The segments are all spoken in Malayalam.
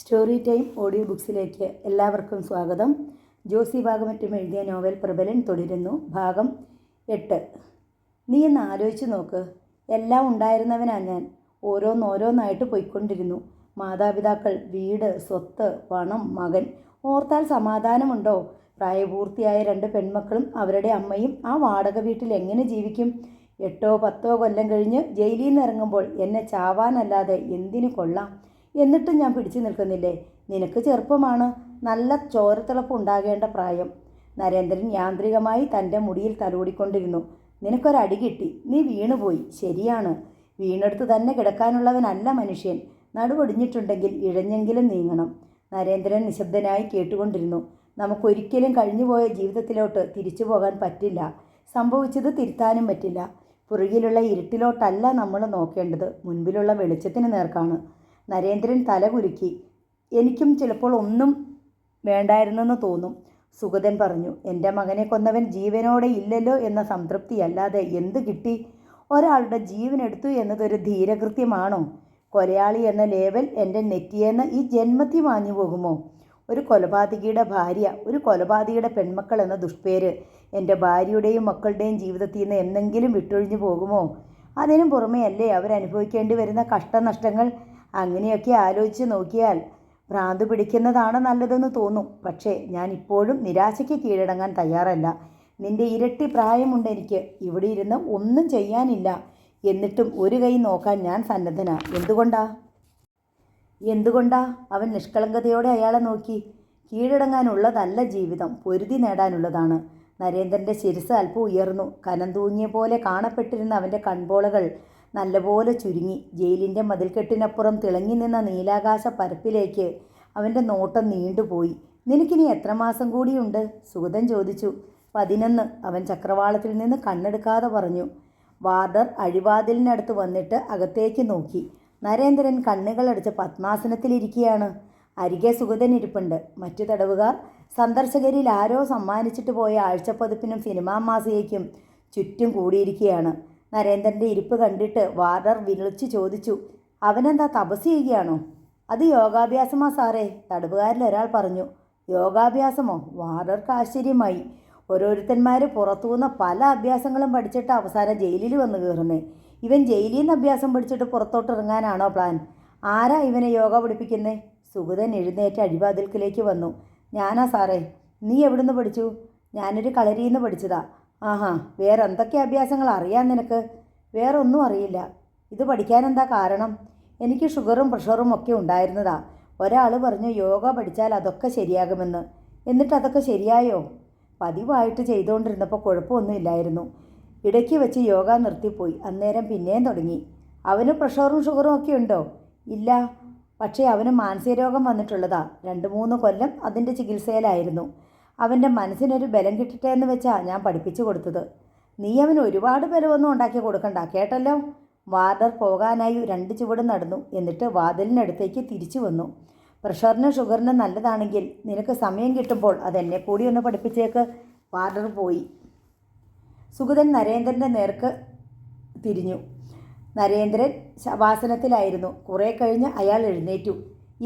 സ്റ്റോറി ടൈം ഓഡിയോ ബുക്സിലേക്ക് എല്ലാവർക്കും സ്വാഗതം. ജോസി ഭാഗമറ്റും എഴുതിയ നോവൽ പ്രബലൻ തുടരുന്നു. ഭാഗം 8. നീ എന്ന് ആലോചിച്ച് നോക്ക്. എല്ലാം ഉണ്ടായിരുന്നവനാ ഞാൻ. ഓരോന്നോരോന്നായിട്ട് പോയിക്കൊണ്ടിരുന്നു. മാതാപിതാക്കൾ, വീട്, സ്വത്ത്, പണം, മകൻ. ഓർത്താൽ സമാധാനമുണ്ടോ? പ്രായപൂർത്തിയായ 2 പെൺമക്കളും അവരുടെ അമ്മയും ആ വാടക വീട്ടിൽ എങ്ങനെ ജീവിക്കും? 8-10 കൊല്ലം കഴിഞ്ഞ് ജയിലിൽ നിന്ന് ഇറങ്ങുമ്പോൾ എന്നെ ചാവാനല്ലാതെ എന്തിനു കൊള്ളാം? എന്നിട്ടും ഞാൻ പിടിച്ചു നിൽക്കുന്നില്ലേ? നിനക്ക് ചെറുപ്പമാണ്, നല്ല ചോരത്തിളപ്പ് ഉണ്ടാകേണ്ട പ്രായം. നരേന്ദ്രൻ യാന്ത്രികമായി തൻ്റെ മുടിയിൽ തലോടിക്കൊണ്ടിരുന്നു. നിനക്കൊരടി കിട്ടി, നീ വീണുപോയി. ശരിയാണ്, വീണെടുത്ത് തന്നെ കിടക്കാനുള്ളവനല്ല മനുഷ്യൻ. നടുവൊടിഞ്ഞിട്ടുണ്ടെങ്കിൽ ഇഴഞ്ഞെങ്കിലും നീങ്ങണം. നരേന്ദ്രൻ നിശബ്ദനായി കേട്ടുകൊണ്ടിരുന്നു. നമുക്കൊരിക്കലും കഴിഞ്ഞുപോയ ജീവിതത്തിലോട്ട് തിരിച്ചു പോകാൻ പറ്റില്ല. സംഭവിച്ചത് തിരുത്താനും പറ്റില്ല. പുറകിലുള്ള ഇരുട്ടിലോട്ടല്ല നമ്മൾ നോക്കേണ്ടത്, മുൻപിലുള്ള വെളിച്ചത്തിന് നേർക്കാണ്. നരേന്ദ്രൻ തലകുലുക്കി. എനിക്കും ചിലപ്പോൾ ഒന്നും വേണ്ടായിരുന്നെന്ന് തോന്നും, സുഗതൻ പറഞ്ഞു. എൻ്റെ മകനെ കൊന്നവൻ ജീവനോടെ ഇല്ലല്ലോ എന്ന സംതൃപ്തിയല്ലാതെ എന്ത് കിട്ടി? ഒരാളുടെ ജീവനെടുത്തു എന്നതൊരു ധീരകൃത്യമാണോ? കൊലയാളി എന്ന ലേബൽ എൻ്റെ നെറ്റിയെന്ന് ഈ ജന്മത്തിൽ മാഞ്ഞു പോകുമോ? ഒരു കൊലപാതകിയുടെ ഭാര്യ, ഒരു കൊലപാതകിയുടെ പെൺമക്കൾ എന്ന ദുഷ്പേര് എൻ്റെ ഭാര്യയുടെയും മക്കളുടെയും ജീവിതത്തിൽ നിന്ന് എന്തെങ്കിലും വിട്ടൊഴിഞ്ഞു പോകുമോ? അതിനും പുറമേ അല്ലേ അവരനുഭവിക്കേണ്ടി വരുന്ന കഷ്ടനഷ്ടങ്ങൾ? അങ്ങനെയൊക്കെ ആലോചിച്ച് നോക്കിയാൽ ഭ്രാന്ത് പിടിക്കുന്നതാണ് നല്ലതെന്ന് തോന്നും. പക്ഷേ ഞാൻ ഇപ്പോഴും നിരാശയ്ക്ക് കീഴടങ്ങാൻ തയ്യാറല്ല. നിന്റെ ഇരട്ടി പ്രായമുണ്ട് എനിക്ക്. ഇവിടെ ഇരുന്ന് ഒന്നും ചെയ്യാനില്ല. എന്നിട്ടും ഒരു കൈ നോക്കാൻ ഞാൻ സന്നദ്ധനാ. എന്തുകൊണ്ടാ? അവൻ നിഷ്കളങ്കതയോടെ അയാളെ നോക്കി. കീഴടങ്ങാനുള്ളതല്ല ജീവിതം, പൊരുതി നേടാനുള്ളതാണ്. നരേന്ദ്രൻ്റെ ശിരസ് അല്പം ഉയർന്നു. കനം തൂങ്ങിയ പോലെ കാണപ്പെട്ടിരുന്ന അവൻ്റെ കൺപോളകൾ നല്ലപോലെ ചുരുങ്ങി. ജയിലിൻ്റെ മതിൽക്കെട്ടിനപ്പുറം തിളങ്ങി നിന്ന നീലാകാശ പരപ്പിലേക്ക് അവൻ്റെ നോട്ടം നീണ്ടുപോയി. നിനക്കിനി എത്ര മാസം കൂടിയുണ്ട്? സുഗതൻ ചോദിച്ചു. 11. അവൻ ചക്രവാളത്തിൽ നിന്ന് കണ്ണെടുക്കാതെ പറഞ്ഞു. വാർഡർ അഴിവാതിലിനടുത്ത് വന്നിട്ട് അകത്തേക്ക് നോക്കി. നരേന്ദ്രൻ കണ്ണുകളടച്ച് പത്മാസനത്തിലിരിക്കുകയാണ്. അരികെ സുഗതൻ ഇരിപ്പുണ്ട്. മറ്റു തടവുകാർ സന്ദർശകരിൽ ആരോ സമ്മാനിച്ചിട്ട് പോയ ആഴ്ചപ്പതിപ്പിനും സിനിമാ മാസികയ്ക്കും ചുറ്റും കൂടിയിരിക്കുകയാണ്. നരേന്ദ്രൻ്റെ ഇരിപ്പ് കണ്ടിട്ട് വാർഡർ വിളിച്ചു ചോദിച്ചു. അവനെന്താ തപസ് ചെയ്യുകയാണോ? അത് യോഗാഭ്യാസമാ സാറേ, തടവുകാരിൽ ഒരാൾ പറഞ്ഞു. യോഗാഭ്യാസമോ? വാർഡർക്ക് ആശ്ചര്യമായി. ഓരോരുത്തന്മാർ പുറത്തുനിന്ന് പല അഭ്യാസങ്ങളും പഠിച്ചിട്ട് അവസാനം ജയിലിൽ വന്ന് കയറുന്നേ. ഇവൻ ജയിലിൽ നിന്ന് അഭ്യാസം പഠിച്ചിട്ട് പുറത്തോട്ട് ഇറങ്ങാനാണോ പ്ലാൻ? ആരാ ഇവനെ യോഗ പഠിപ്പിക്കുന്നേ? സുഗതൻ എഴുന്നേറ്റ് അഴിവാതിൽക്കിലേക്ക് വന്നു. ഞാനാ സാറേ. നീ എവിടുന്ന് പഠിച്ചു? ഞാനൊരു കളരിയിൽ നിന്ന് പഠിച്ചതാ. ആഹാ, വേറെ എന്തൊക്കെ അഭ്യാസങ്ങൾ അറിയാൻ നിനക്ക്? വേറെ ഒന്നും അറിയില്ല. ഇത് പഠിക്കാനെന്താ കാരണം? എനിക്ക് ഷുഗറും പ്രഷറും ഒക്കെ ഉണ്ടായിരുന്നതാ. ഒരാൾ പറഞ്ഞു യോഗ പഠിച്ചാൽ അതൊക്കെ ശരിയാകുമെന്ന്. എന്നിട്ട് അതൊക്കെ ശരിയായോ? പതിവായിട്ട് ചെയ്തുകൊണ്ടിരുന്നപ്പോൾ കുഴപ്പമൊന്നുമില്ലായിരുന്നു. ഇടയ്ക്ക് വെച്ച് യോഗ നിർത്തിപ്പോയി. അന്നേരം പിന്നെയും തുടങ്ങി. അവന് പ്രഷറും ഷുഗറും ഒക്കെ ഉണ്ടോ? ഇല്ല, പക്ഷേ അവന് മാനസിക രോഗം വന്നിട്ടുള്ളതാ. 2-3 കൊല്ലം അതിൻ്റെ ചികിത്സയിലായിരുന്നു. അവൻ്റെ മനസ്സിനൊരു ബലം കിട്ടട്ടെ എന്ന് വെച്ചാ ഞാൻ പഠിപ്പിച്ചു കൊടുത്തത്. നീ അവന് ഒരുപാട് ബലമൊന്നും ഉണ്ടാക്കി കൊടുക്കണ്ട, കേട്ടല്ലോ. വാർഡർ പോകാനായി 2 ചുവട് നടന്നു. എന്നിട്ട് വാതിലിനടുത്തേക്ക് തിരിച്ചു വന്നു. പ്രഷറിനും ഷുഗറിനും നല്ലതാണെങ്കിൽ നിനക്ക് സമയം കിട്ടുമ്പോൾ അതെന്നെ കൂടി ഒന്ന് പഠിപ്പിച്ചേക്ക്. വാർഡർ പോയി. സുഗതൻ നരേന്ദ്രൻ്റെ നേർക്ക് തിരിഞ്ഞു. നരേന്ദ്രൻ ശവാസനത്തിലായിരുന്നു. കുറേ കഴിഞ്ഞ് അയാൾ എഴുന്നേറ്റു.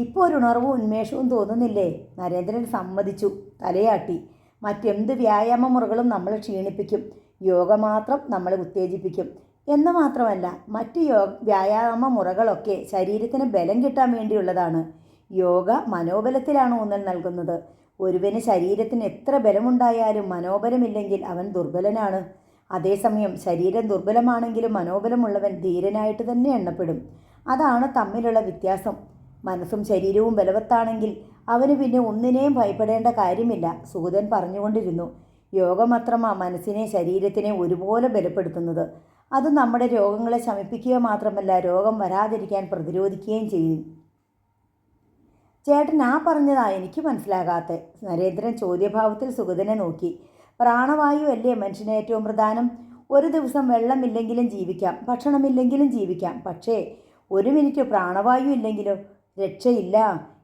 ഇപ്പോൾ ഒരു ഉണർവും ഉന്മേഷവും തോന്നുന്നില്ലേ? നരേന്ദ്രൻ സമ്മതിച്ചു, തലയാട്ടി. മറ്റെന്ത് വ്യായാമ മുറകളും നമ്മളെ ക്ഷീണിപ്പിക്കും, യോഗ മാത്രം നമ്മളെ ഉത്തേജിപ്പിക്കും. എന്ന് മാത്രമല്ല, മറ്റ് വ്യായാമ മുറകളൊക്കെ ശരീരത്തിന് ബലം കിട്ടാൻ വേണ്ടിയുള്ളതാണ്. യോഗ മനോബലത്തിലാണ് ഊന്നൽ നൽകുന്നത്. ഒരുവന് ശരീരത്തിന് എത്ര ബലമുണ്ടായാലും മനോബലമില്ലെങ്കിൽ അവൻ ദുർബലനാണ്. അതേസമയം ശരീരം ദുർബലമാണെങ്കിലും മനോബലമുള്ളവൻ ധീരനായിട്ട് തന്നെ എണ്ണപ്പെടും. അതാണ് തമ്മിലുള്ള വ്യത്യാസം. മനസ്സും ശരീരവും ബലവത്താണെങ്കിൽ അവന് പിന്നെ ഒന്നിനെയും ഭയപ്പെടേണ്ട കാര്യമില്ല. സുഗതൻ പറഞ്ഞുകൊണ്ടിരുന്നു. യോഗമാത്രമാ മനസ്സിനെ ശരീരത്തിനെ ഒരുപോലെ ബലപ്പെടുത്തുന്നത്. അത് നമ്മുടെ രോഗങ്ങളെ ശമിപ്പിക്കുക മാത്രമല്ല, രോഗം വരാതിരിക്കാൻ പ്രതിരോധിക്കുകയും ചെയ്യും. ചേട്ടൻ ആ പറഞ്ഞതാ എനിക്ക് മനസ്സിലാകാത്ത. നരേന്ദ്രൻ ചോദ്യഭാവത്തിൽ സുഗതനെ നോക്കി. പ്രാണവായു അല്ലേ മനുഷ്യന് ഏറ്റവും പ്രധാനം? ഒരു ദിവസം വെള്ളമില്ലെങ്കിലും ജീവിക്കാം, ഭക്ഷണമില്ലെങ്കിലും ജീവിക്കാം. പക്ഷേ 1 മിനിറ്റ് പ്രാണവായു ഇല്ലെങ്കിലോ? രക്ഷയില്ല.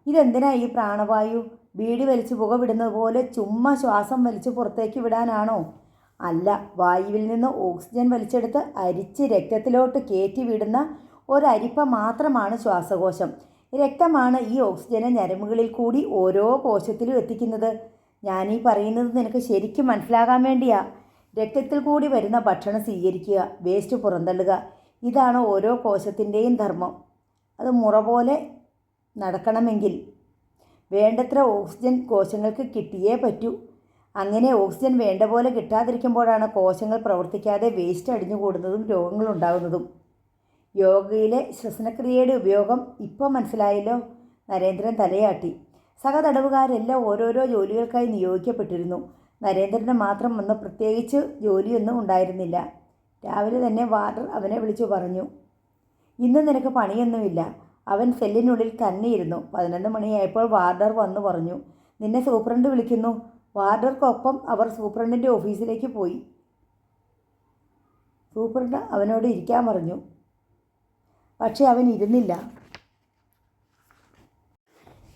ഇതെന്തിനാ ഈ പ്രാണവായു? ബീഡി വലിച്ച് പുക വിടുന്നത് പോലെ ചുമ്മാ ശ്വാസം വലിച്ച് പുറത്തേക്ക് വിടാനാണോ? അല്ല, വായുവിൽ നിന്ന് ഓക്സിജൻ വലിച്ചെടുത്ത് അരിച്ച് രക്തത്തിലോട്ട് കയറ്റി വിടുന്ന ഒരരിപ്പ മാത്രമാണ് ശ്വാസകോശം. രക്തമാണ് ഈ ഓക്സിജനെ ഞരമ്പുകളിൽ കൂടി ഓരോ കോശത്തിലും എത്തിക്കുന്നത്. ഞാനീ പറയുന്നത് നിനക്ക് ശരിക്കും മനസ്സിലാകാൻ വേണ്ടിയാ. രക്തത്തിൽ കൂടി വരുന്ന ഭക്ഷണം സ്വീകരിക്കുക, വേസ്റ്റ് പുറന്തള്ളുക. ഇതാണ് ഓരോ കോശത്തിൻ്റെയും ധർമ്മം. അത് മുറ പോലെ നടക്കണമെങ്കിൽ വേണ്ടത്ര ഓക്സിജൻ കോശങ്ങൾക്ക് കിട്ടിയേ പറ്റൂ. അങ്ങനെ ഓക്സിജൻ വേണ്ട പോലെ കിട്ടാതിരിക്കുമ്പോഴാണ് കോശങ്ങൾ പ്രവർത്തിക്കാതെ വേസ്റ്റ് അടിഞ്ഞുകൂടുന്നതും രോഗങ്ങളുണ്ടാകുന്നതും. യോഗയിലെ ശ്വസനക്രിയയുടെ ഉപയോഗം ഇപ്പോൾ മനസ്സിലായല്ലോ? നരേന്ദ്രൻ തലയാട്ടി. സഹതടവുകാരെല്ലാം ഓരോരോ ജോലികൾക്കായി നിയോഗിക്കപ്പെട്ടിരുന്നു. നരേന്ദ്രന് മാത്രം ഒന്ന് പ്രത്യേകിച്ച് ജോലിയൊന്നും ഉണ്ടായിരുന്നില്ല. രാവിലെ തന്നെ വാർഡർ അവനെ വിളിച്ചു പറഞ്ഞു, ഇന്ന് നിനക്ക് പണിയൊന്നുമില്ല. അവൻ സെല്ലിനുള്ളിൽ തന്നെ ഇരുന്നു. 11 മണിയായപ്പോൾ വാർഡർ വന്നു പറഞ്ഞു, നിന്നെ സൂപ്രണ്ട് വിളിക്കുന്നു. വാർഡർക്കൊപ്പം അവർ സൂപ്രണ്ടിൻ്റെ ഓഫീസിലേക്ക് പോയി. സൂപ്രണ്ട് അവനോട് ഇരിക്കാൻ പറഞ്ഞു. പക്ഷെ അവൻ ഇരുന്നില്ല.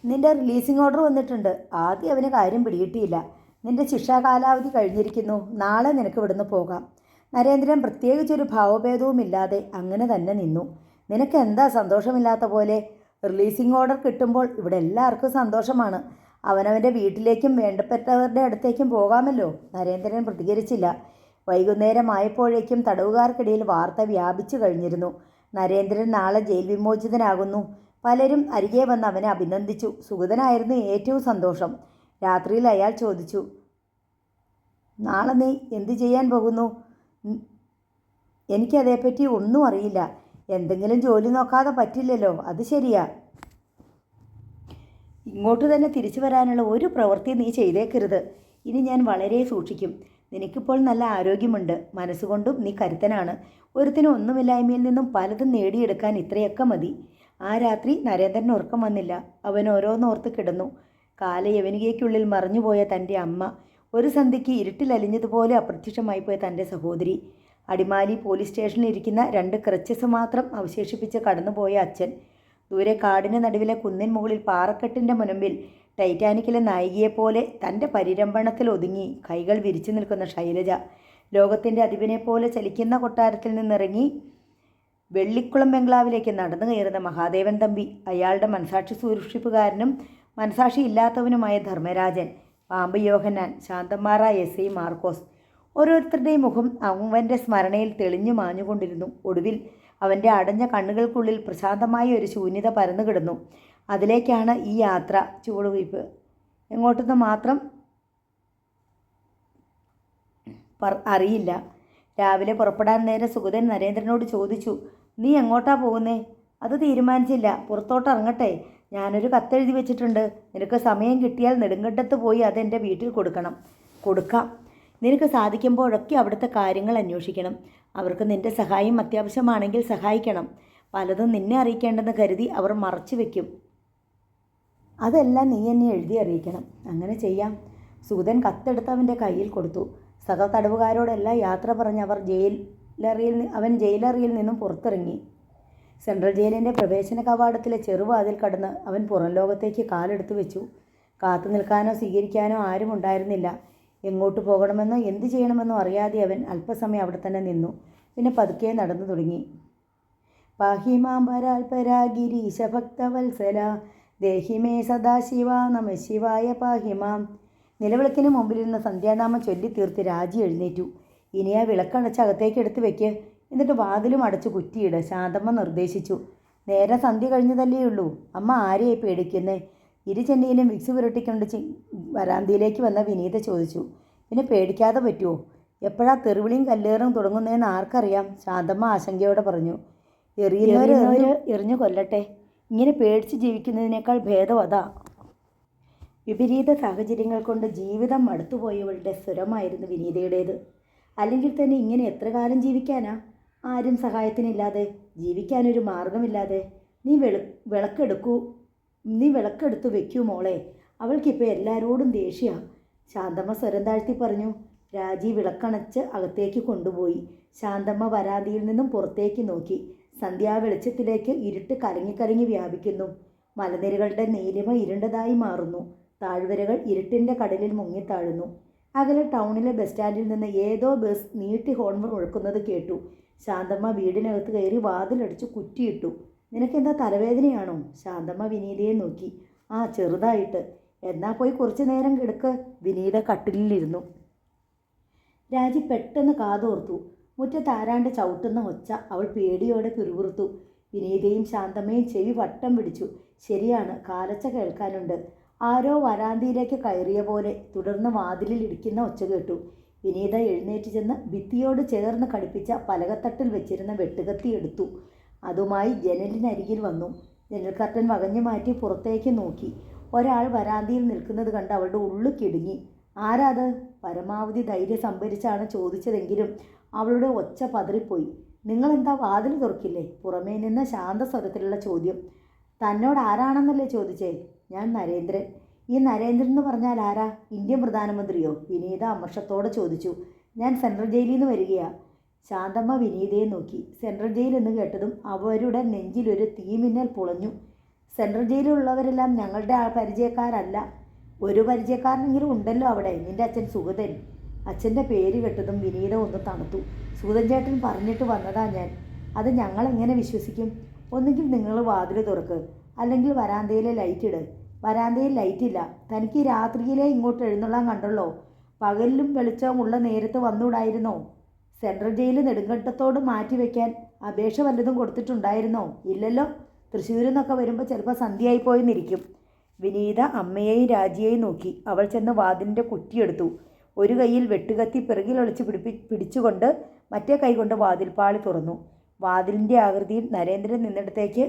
നിന്റെ റിലീസിംഗ് ഓർഡർ വന്നിട്ടുണ്ട്. ആദ്യം അവന് കാര്യം പിടികിട്ടിയില്ല. നിന്റെ ശിക്ഷാ കാലാവധി കഴിഞ്ഞിരിക്കുന്നു. നാളെ നിനക്ക് ഇവിടുന്ന് പോകാം. നരേന്ദ്രൻ പ്രത്യേകിച്ചൊരു ഭാവഭേദവുമില്ലാതെ അങ്ങനെ തന്നെ നിന്നു. നിനക്ക് എന്താ സന്തോഷമില്ലാത്ത പോലെ? റിലീസിംഗ് ഓർഡർ കിട്ടുമ്പോൾ ഇവിടെ എല്ലാവർക്കും സന്തോഷമാണ്. അവനവൻ്റെ വീട്ടിലേക്കും വേണ്ടപ്പെട്ടവരുടെ അടുത്തേക്കും പോകാമല്ലോ. നരേന്ദ്രൻ പ്രതികരിച്ചില്ല. വൈകുന്നേരമായപ്പോഴേക്കും തടവുകാർക്കിടയിൽ വാർത്ത വ്യാപിച്ചു കഴിഞ്ഞിരുന്നു. നരേന്ദ്രൻ നാളെ ജയിൽ വിമോചിതനാകുന്നു. പലരും അരികെ വന്ന് അവനെ അഭിനന്ദിച്ചു. സുഗതനായിരുന്നു ഏറ്റവും സന്തോഷം. രാത്രിയിൽ അയാൾ ചോദിച്ചു, നാളെ നീ എന്തു ചെയ്യാൻ പോകുന്നു? എനിക്കതേപ്പറ്റി ഒന്നും അറിയില്ല. എന്തെങ്കിലും ജോലി നോക്കാതെ പറ്റില്ലല്ലോ. അത് ശരിയാ. ഇങ്ങോട്ട് തന്നെ തിരിച്ചു വരാനുള്ള ഒരു പ്രവൃത്തി നീ ചെയ്തേക്കരുത്. ഇനി ഞാൻ വളരെ സൂക്ഷിക്കും. നിനക്കിപ്പോൾ നല്ല ആരോഗ്യമുണ്ട്. മനസ്സുകൊണ്ടും നീ കരുത്തനാണ്. ഒരുത്തിനും ഒന്നുമില്ലായ്മയിൽ നിന്നും പലതും നേടിയെടുക്കാൻ ഇത്രയൊക്കെ മതി. ആ രാത്രി നരേന്ദ്രന് ഉറക്കം വന്നില്ല. അവൻ ഓരോന്നോർത്ത് കിടന്നു. കാലയവനികയ്ക്കുള്ളിൽ മറഞ്ഞുപോയ തൻ്റെ അമ്മ, ഒരു സന്ധ്യയ്ക്ക് ഇരുട്ടിലലിഞ്ഞതുപോലെ അപ്രത്യക്ഷമായി പോയ തൻ്റെ സഹോദരി, അടിമാലി പോലീസ് സ്റ്റേഷനിൽ ഇരിക്കുന്ന 2 ക്രച്ചസ് മാത്രം അവശേഷിപ്പിച്ച് കടന്നുപോയ അച്ഛൻ, ദൂരെ കാടിന് നടുവിലെ കുന്നിൻ മുകളിൽ പാറക്കെട്ടിൻ്റെ മുനമ്പിൽ ടൈറ്റാനിക്കിലെ നായികയെപ്പോലെ തൻ്റെ പരിരംഭണത്തിൽ ഒതുങ്ങി കൈകൾ വിരിച്ചു നിൽക്കുന്ന ശൈലജ, ലോകത്തിൻ്റെ അധിപനെപ്പോലെ ചലിക്കുന്ന കൊട്ടാരത്തിൽ നിന്നിറങ്ങി വെള്ളിക്കുളം ബംഗ്ലാവിലേക്ക് നടന്നു കയറുന്ന മഹാദേവൻ തമ്പി, അയാളുടെ മനസാക്ഷി സൂക്ഷിപ്പുകാരനും മനസാക്ഷി ഇല്ലാത്തവനുമായ ധർമ്മരാജൻ, പാമ്പ് യോഹന്നാൻ, ശാന്തന്മാരായ എസ് ഐ മാർക്കോസ്. ഓരോരുത്തരുടെയും മുഖം അവൻ്റെ സ്മരണയിൽ തെളിഞ്ഞു മാഞ്ഞുകൊണ്ടിരുന്നു. ഒടുവിൽ അവൻ്റെ അടഞ്ഞ കണ്ണുകൾക്കുള്ളിൽ പ്രശാന്തമായ ഒരു ശൂന്യത പരന്നു കിടന്നു. അതിലേക്കാണ് ഈ യാത്ര, ചുവടുവയ്പ്. എങ്ങോട്ടെന്ന് മാത്രം അറിയില്ല. രാവിലെ പുറപ്പെടാൻ നേരം സുഗതൻ നരേന്ദ്രനോട് ചോദിച്ചു, നീ എങ്ങോട്ടാ പോകുന്നേ? അത് തീരുമാനിച്ചില്ല. പുറത്തോട്ട് ഇറങ്ങട്ടെ? ഞാനൊരു കത്തെഴുതി വെച്ചിട്ടുണ്ട്. നിനക്ക് സമയം കിട്ടിയാൽ നെടുങ്കണ്ടത്ത് പോയി അതെൻ്റെ വീട്ടിൽ കൊടുക്കണം. കൊടുക്കാം. നിനക്ക് സാധിക്കുമ്പോഴൊക്കെ അവിടുത്തെ കാര്യങ്ങൾ അന്വേഷിക്കണം. അവർക്ക് നിൻ്റെ സഹായം അത്യാവശ്യമാണെങ്കിൽ സഹായിക്കണം. പലതും നിന്നെ അറിയിക്കേണ്ടെന്ന് കരുതി അവർ മറച്ചു വയ്ക്കും. അതെല്ലാം നീ എന്നെ എഴുതി അറിയിക്കണം. അങ്ങനെ ചെയ്യാം. സുഗതൻ കത്തെടുത്ത് അവൻ്റെ കയ്യിൽ കൊടുത്തു. സഹതടവുകാരോടെല്ലാം യാത്ര പറഞ്ഞ് അവൻ ജയിലറിയിൽ നിന്നും പുറത്തിറങ്ങി. സെൻട്രൽ ജയിലിൻ്റെ പ്രവേശന കവാടത്തിലെ ചെറുവാതിൽ കടന്ന് അവൻ പുറം ലോകത്തേക്ക് കാലെടുത്തു വെച്ചു. കാത്തു നിൽക്കാനോ സ്വീകരിക്കാനോ ആരും ഉണ്ടായിരുന്നില്ല. എങ്ങോട്ട് പോകണമെന്നോ എന്തു ചെയ്യണമെന്നോ അറിയാതെ അവൻ അല്പസമയം അവിടെ തന്നെ നിന്നു. പിന്നെ പതുക്കെ നടന്നു തുടങ്ങി. പാഹിമാം പരാൽപരാ ഗിരീശ ഭക്തവത്സല ദേഹിമേ സദാശിവ നമ ശിവായ പാഹിമാം. നിലവിളക്കിന് മുമ്പിലിരുന്ന സന്ധ്യാനാമം ചൊല്ലിത്തീർത്ത് രാജി എഴുന്നേറ്റു. ഇനി ആ വിളക്കടച്ച് അകത്തേക്ക് എടുത്ത് വെക്ക്. എന്നിട്ട് വാതിലും അടച്ച് കുറ്റിയിട്, ശാന്തമ്മ നിർദ്ദേശിച്ചു. നേരെ സന്ധ്യ കഴിഞ്ഞതല്ലേയുള്ളൂ. അമ്മ ആരെയായി പേടിക്കുന്നേ? ഇരുചെന്നിയിലും വിക്സ് പുരട്ടിക്കൊണ്ട് വരാന്തിയിലേക്ക് വന്ന വിനീത ചോദിച്ചു. പിന്നെ പേടിക്കാതെ പറ്റുമോ? എപ്പോഴാ തെറിവിളിയും കല്ലേറും തുടങ്ങുന്നതെന്ന് ആർക്കറിയാം? ശാന്തമ്മ ആശങ്കയോടെ പറഞ്ഞു. എറിയുന്നവർ എറിഞ്ഞു കൊല്ലട്ടെ. ഇങ്ങനെ പേടിച്ച് ജീവിക്കുന്നതിനേക്കാൾ ഭേദം അതാ. വിപരീത സാഹചര്യങ്ങൾ കൊണ്ട് ജീവിതം മടുത്തുപോയവളുടെ സ്വരമായിരുന്നു വിനീതയുടേത്. അല്ലെങ്കിൽ തന്നെ ഇങ്ങനെ എത്ര കാലം ജീവിക്കാനാ? ആരും സഹായത്തിനില്ലാതെ, ജീവിക്കാനൊരു മാർഗമില്ലാതെ. നീ വിളക്കെടുത്തു വെക്കൂ മോളെ. അവൾക്കിപ്പോൾ എല്ലാവരോടും ദേഷ്യമാണ്. ശാന്തമ്മ സ്വരം താഴ്ത്തി പറഞ്ഞു. രാജി വിളക്കണച്ച് അകത്തേക്ക് കൊണ്ടുപോയി. ശാന്തമ്മ വരാതിയിൽ നിന്നും പുറത്തേക്ക് നോക്കി. സന്ധ്യാവെളിച്ചത്തിലേക്ക് ഇരുട്ട് കലങ്ങി വ്യാപിക്കുന്നു. മലനിരകളുടെ നീലിമ ഇരുണ്ടതായി മാറുന്നു. താഴ്വരകൾ ഇരുട്ടിൻ്റെ കടലിൽ മുങ്ങിത്താഴുന്നു. അകലെ ടൗണിലെ ബസ് സ്റ്റാൻഡിൽ നിന്ന് ഏതോ ബസ് നീട്ടി ഹോൺ മുഴക്കുന്നത് കേട്ടു. ശാന്തമ്മ വീടിനകത്ത് കയറി വാതിലടിച്ച് കുറ്റിയിട്ടു. നിനക്കെന്താ തലവേദനയാണോ? ശാന്തമ്മ വിനീതയെ നോക്കി. ആ, ചെറുതായിട്ട്. എന്നാ പോയി കുറച്ചു നേരം കിടക്ക്. വിനീത കട്ടിലിരുന്നു. രാജി പെട്ടെന്ന് കാതോർത്തു. മുറ്റത്ത് ആരാണ്ട് ചവിട്ടുന്ന ഒച്ച അവൾ പേടിയോടെ പിറുപിറുത്തു. വിനീതയും ശാന്തമ്മയും ചെവി വട്ടം പിടിച്ചു. ശരിയാണ്, കാലച്ച കേൾക്കാനുണ്ട്. ആരോ വരാന്തിയിലേക്ക് കയറിയ പോലെ. തുടർന്ന് വാതിലിൽ ഇടിക്കുന്ന ഒച്ച കേട്ടു. വിനീത എഴുന്നേറ്റ് ചെന്ന് ഭിത്തിയോട് ചേർന്ന് ഘടിപ്പിച്ച പലകത്തട്ടിൽ വെച്ചിരുന്ന വെട്ടുകത്തി എടുത്തു. അതുമായി ജനലിനരികിൽ വന്നു. ജനൽ കർട്ടൻ വകഞ്ഞു മാറ്റി പുറത്തേക്ക് നോക്കി. ഒരാൾ വരാന്തിയിൽ നിൽക്കുന്നത് കണ്ട് അവളുടെ ഉള്ളു കിടുങ്ങി. ആരാത്? പരമാവധി ധൈര്യം സംഭരിച്ചാണ് ചോദിച്ചതെങ്കിലും അവളുടെ ഒച്ച പതറിപ്പോയി. നിങ്ങളെന്താ വാതിൽ തുറക്കില്ലേ? പുറമേ നിന്ന് ശാന്തസ്വരത്തിലുള്ള ചോദ്യം. തന്നോട് ആരാണെന്നല്ലേ ചോദിച്ചേ? ഞാൻ നരേന്ദ്രൻ. ഈ നരേന്ദ്രൻ എന്ന് പറഞ്ഞാൽ ആരാ? ഇന്ത്യൻ പ്രധാനമന്ത്രിയോ? വിനീത അമർഷത്തോടെ ചോദിച്ചു. ഞാൻ സെൻട്രൽ ജയിലിൽ നിന്ന് വരികയാ. ശാന്തമ്മ വിനീതയെ നോക്കി. സെൻട്രൽ ജയിൽ എന്ന് കേട്ടതും അവരുടെ നെഞ്ചിലൊരു തീമിന്നൽ പുളഞ്ഞു. സെൻട്രൽ ജയിലിലുള്ളവരെല്ലാം ഞങ്ങളുടെ പരിചയക്കാരല്ല. ഒരു പരിചയക്കാരനെങ്കിലും ഉണ്ടല്ലോ അവിടെ, നിന്റെ അച്ഛൻ സുഗതൻ. അച്ഛൻ്റെ പേര് കേട്ടതും വിനീത ഒന്ന് തണുത്തു. സുഗതൻ ചേട്ടൻ പറഞ്ഞിട്ട് വന്നതാ ഞാൻ. അത് ഞങ്ങളെങ്ങനെ വിശ്വസിക്കും? ഒന്നുകിൽ നിങ്ങൾ വാതിൽ തുറക്ക്, അല്ലെങ്കിൽ വരാന്തയിലെ ലൈറ്റ് ഇട്. വരാന്തയിൽ ലൈറ്റില്ല. തനിക്ക് രാത്രിയിലെ ഇങ്ങോട്ട് എഴുന്നള്ളാൻ കണ്ടല്ലോ. പകലിലും വെളിച്ചമുള്ള നേരത്ത് വന്നുകൂടായിരുന്നോ? സെൻട്രൽ ജയിൽ നെടുങ്കണ്ടത്തോട് മാറ്റിവെക്കാൻ അപേക്ഷ വല്ലതും കൊടുത്തിട്ടുണ്ടായിരുന്നോ? ഇല്ലല്ലോ. തൃശ്ശൂരിൽ നിന്നൊക്കെ വരുമ്പോൾ ചിലപ്പോൾ സന്ധ്യയായിപ്പോയെന്നിരിക്കും. വിനീത അമ്മയെയും രാജിയെയും നോക്കി. അവൾ ചെന്ന് വാതിലിൻ്റെ കുറ്റിയെടുത്തു. ഒരു കൈയിൽ വെട്ടുകത്തി പിറകിലൊളിച്ച് പിടിച്ചുകൊണ്ട് മറ്റേ കൈകൊണ്ട് വാതിൽപ്പാളി തുറന്നു. വാതിലിൻ്റെ ആകൃതിയിൽ നരേന്ദ്രൻ നിന്നിടത്തേക്ക്